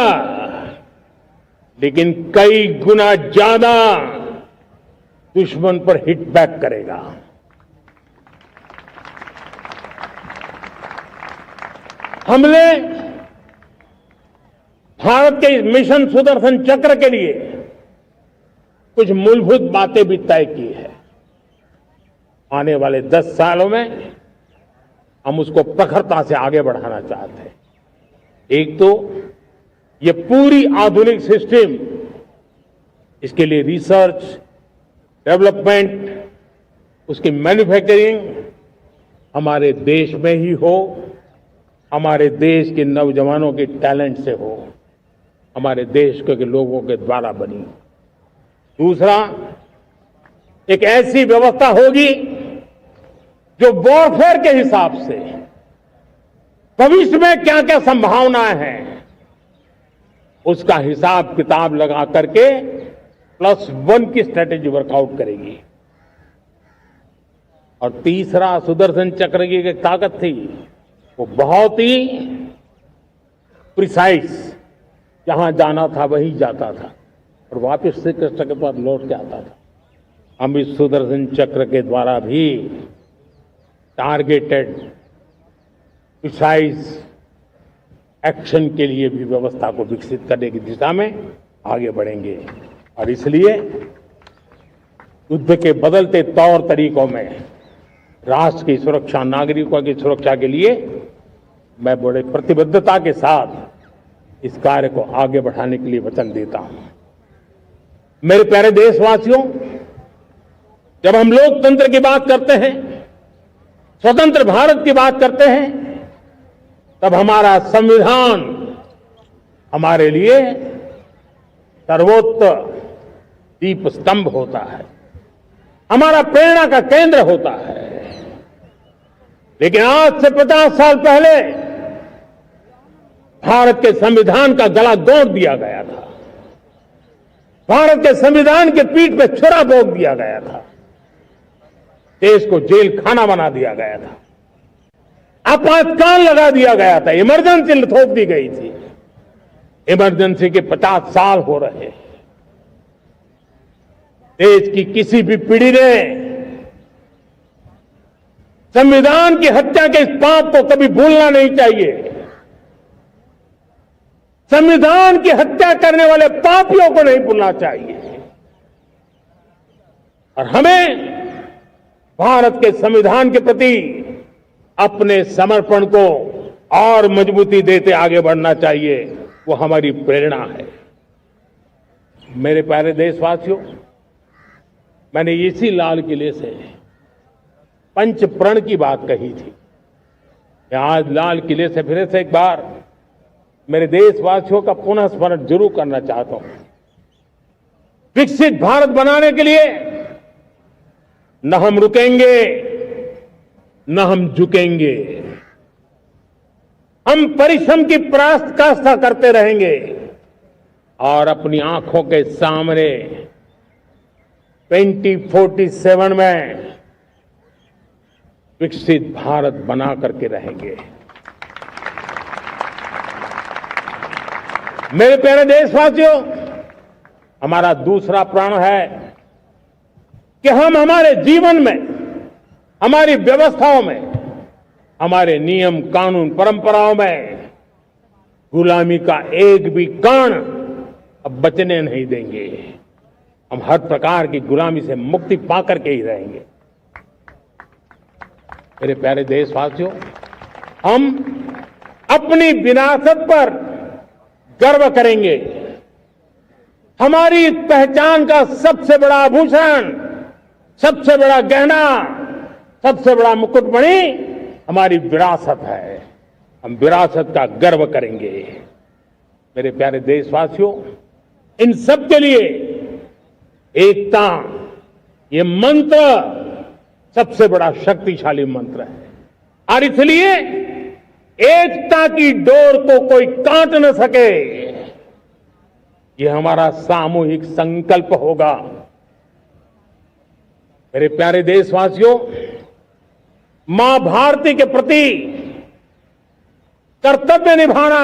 लेकिन कई गुना ज्यादा दुश्मन पर हिट बैक करेगा। हमने भारत के इस मिशन सुदर्शन चक्र के लिए कुछ मूलभूत बातें भी तय की है। आने वाले 10 सालों में हम उसको प्रखरता से आगे बढ़ाना चाहते हैं। एक तो ये पूरी आधुनिक सिस्टम, इसके लिए रिसर्च, डेवलपमेंट, उसकी मैन्युफैक्चरिंग हमारे देश में ही हो, हमारे देश के नौजवानों के टैलेंट से हो, हमारे देश के लोगों के द्वारा बनी। दूसरा, एक ऐसी व्यवस्था होगी जो वॉरफेयर के हिसाब से भविष्य में क्या क्या संभावनाएं हैं उसका हिसाब किताब लगा करके +1 की स्ट्रेटेजी वर्कआउट करेगी। और तीसरा, सुदर्शन चक्र की एक ताकत थी, वो बहुत ही प्रिसाइज, जहां जाना था वहीं जाता था और वापस श्री कृष्ण के पास लौट के आता था। हम इस सुदर्शन चक्र के द्वारा भी टारगेटेड प्रिसाइज एक्शन के लिए भी व्यवस्था को विकसित करने की दिशा में आगे बढ़ेंगे। और इसलिए युद्ध के बदलते तौर तरीकों में राष्ट्र की सुरक्षा, नागरिकों की सुरक्षा के लिए मैं बड़े प्रतिबद्धता के साथ इस कार्य को आगे बढ़ाने के लिए वचन देता हूं। मेरे प्यारे देशवासियों, जब हम लोकतंत्र की बात करते हैं, स्वतंत्र भारत की बात करते हैं, तब हमारा संविधान हमारे लिए सर्वोच्च दीप स्तंभ होता है, हमारा प्रेरणा का केंद्र होता है। लेकिन आज से 50 साल पहले भारत के संविधान का गला दौड़ दिया गया था, भारत के संविधान के पीठ पे छुरा भोंक दिया गया था, देश को जेल खाना बना दिया गया था, आपातकाल लगा दिया गया था, इमरजेंसी थोप दी गई थी। इमरजेंसी के 50 साल हो रहे। देश की किसी भी पीढ़ी ने संविधान की हत्या के इस पाप को कभी भूलना नहीं चाहिए। संविधान की हत्या करने वाले पापियों को नहीं भूलना चाहिए। और हमें भारत के संविधान के प्रति अपने समर्पण को और मजबूती देते आगे बढ़ना चाहिए। वो हमारी प्रेरणा है। मेरे प्यारे देशवासियों, मैंने इसी लाल किले से पंच प्रण की बात कही थी। आज लाल किले से फिर से एक बार मेरे देशवासियों का पुनः स्मरण जरूर करना चाहता हूं। विकसित भारत बनाने के लिए न हम रुकेंगे, न हम झुकेंगे। हम परिश्रम की पराकाष्ठा करते रहेंगे और अपनी आंखों के सामने 2047 में विकसित भारत बना करके रहेंगे। मेरे प्यारे देशवासियों, हमारा दूसरा प्रण है कि हम हमारे जीवन में, हमारी व्यवस्थाओं में, हमारे नियम कानून परंपराओं में गुलामी का एक भी कण अब बचने नहीं देंगे। हम हर प्रकार की गुलामी से मुक्ति पाकर के ही रहेंगे। मेरे प्यारे देशवासियों, हम अपनी विरासत पर गर्व करेंगे। हमारी पहचान का सबसे बड़ा आभूषण, सबसे बड़ा गहना, सबसे बड़ा मुकुटमणि हमारी विरासत है। हम विरासत का गर्व करेंगे। मेरे प्यारे देशवासियों, इन सब के लिए एकता, ये मंत्र सबसे बड़ा शक्तिशाली मंत्र है। और इसलिए एकता की डोर को कोई काट न सके, ये हमारा सामूहिक संकल्प होगा। मेरे प्यारे देशवासियों, मां भारती के प्रति कर्तव्य निभाना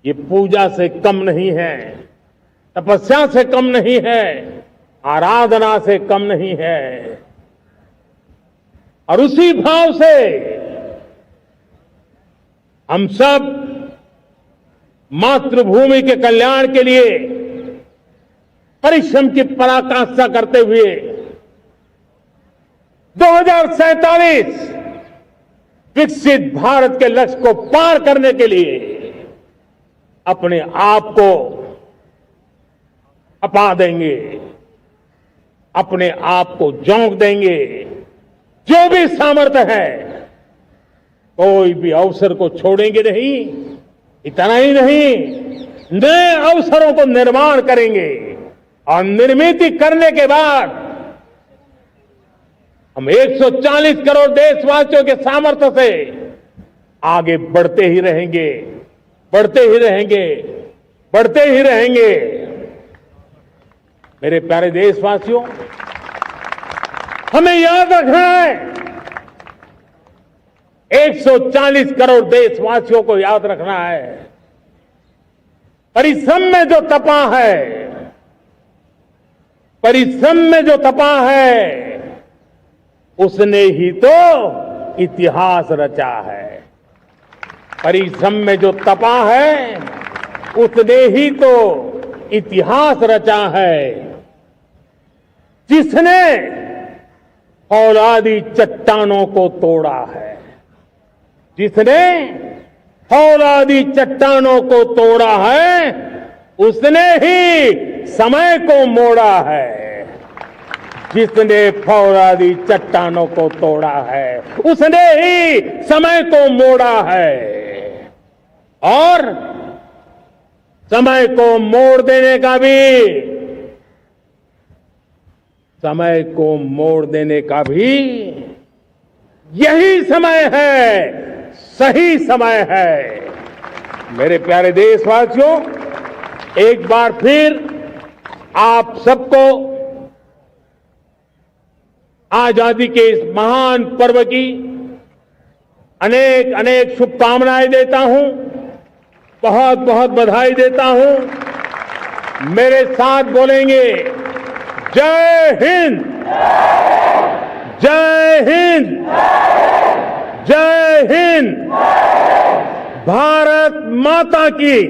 ये पूजा से कम नहीं है, तपस्या से कम नहीं है, आराधना से कम नहीं है। और उसी भाव से हम सब मातृभूमि के कल्याण के लिए परिश्रम की पराकाष्ठा करते हुए 2047 विकसित भारत के लक्ष्य को पार करने के लिए अपने आप को अपा देंगे, अपने आप को झोंक देंगे। जो भी सामर्थ्य है, कोई भी अवसर को छोड़ेंगे नहीं। इतना ही नहीं, नए अवसरों को निर्माण करेंगे और निर्मित करने के बाद हम 140 करोड़ देशवासियों के सामर्थ्य से आगे बढ़ते ही रहेंगे, बढ़ते ही रहेंगे, बढ़ते ही रहेंगे। मेरे प्यारे देशवासियों, हमें याद रखना है, 140 करोड़ देशवासियों को याद रखना है, परिश्रम में जो तपा है, परिश्रम में जो तपा है, उसने ही तो इतिहास रचा है। परिश्रम में जो तपा है, उसने ही तो इतिहास रचा है। जिसने फौलादी चट्टानों को तोड़ा है, जिसने फौलादी चट्टानों को तोड़ा है, उसने ही समय को मोड़ा है। जिसने फौलादी चट्टानों को तोड़ा है, उसने ही समय को मोड़ा है। और समय को मोड़ देने का भी, समय को मोड़ देने का भी यही समय है, सही समय है। मेरे प्यारे देशवासियों, एक बार फिर आप सबको आजादी के इस महान पर्व की अनेक अनेक शुभकामनाएं देता हूं, बहुत बहुत बधाई देता हूं। मेरे साथ बोलेंगे, जय हिंद, जय हिंद, जय हिंद। भारत माता की,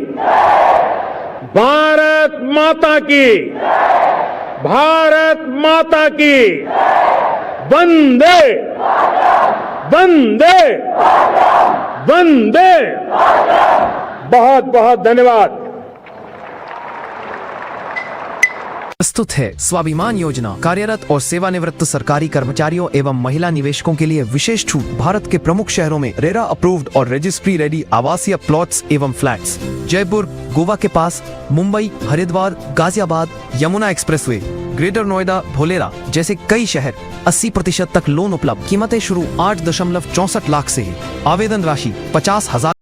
भारत माता की, भारत माता की। वंदे, वंदे, वंदे। बहुत बहुत धन्यवाद। प्रस्तुत है स्वाभिमान योजना। कार्यरत और सेवानिवृत्त सरकारी कर्मचारियों एवं महिला निवेशकों के लिए विशेष छूट। भारत के प्रमुख शहरों में रेरा अप्रूव्ड और रजिस्ट्री रेडी आवासीय प्लॉट्स एवं फ्लैट्स। जयपुर, गोवा के पास, मुंबई, हरिद्वार, गाजियाबाद, यमुना एक्सप्रेसवे, ग्रेटर नोएडा, भोलेरा जैसे कई शहर। 80% तक लोन उपलब्ध। कीमतें शुरू 8.64 लाख से है। आवेदन राशि 50,000।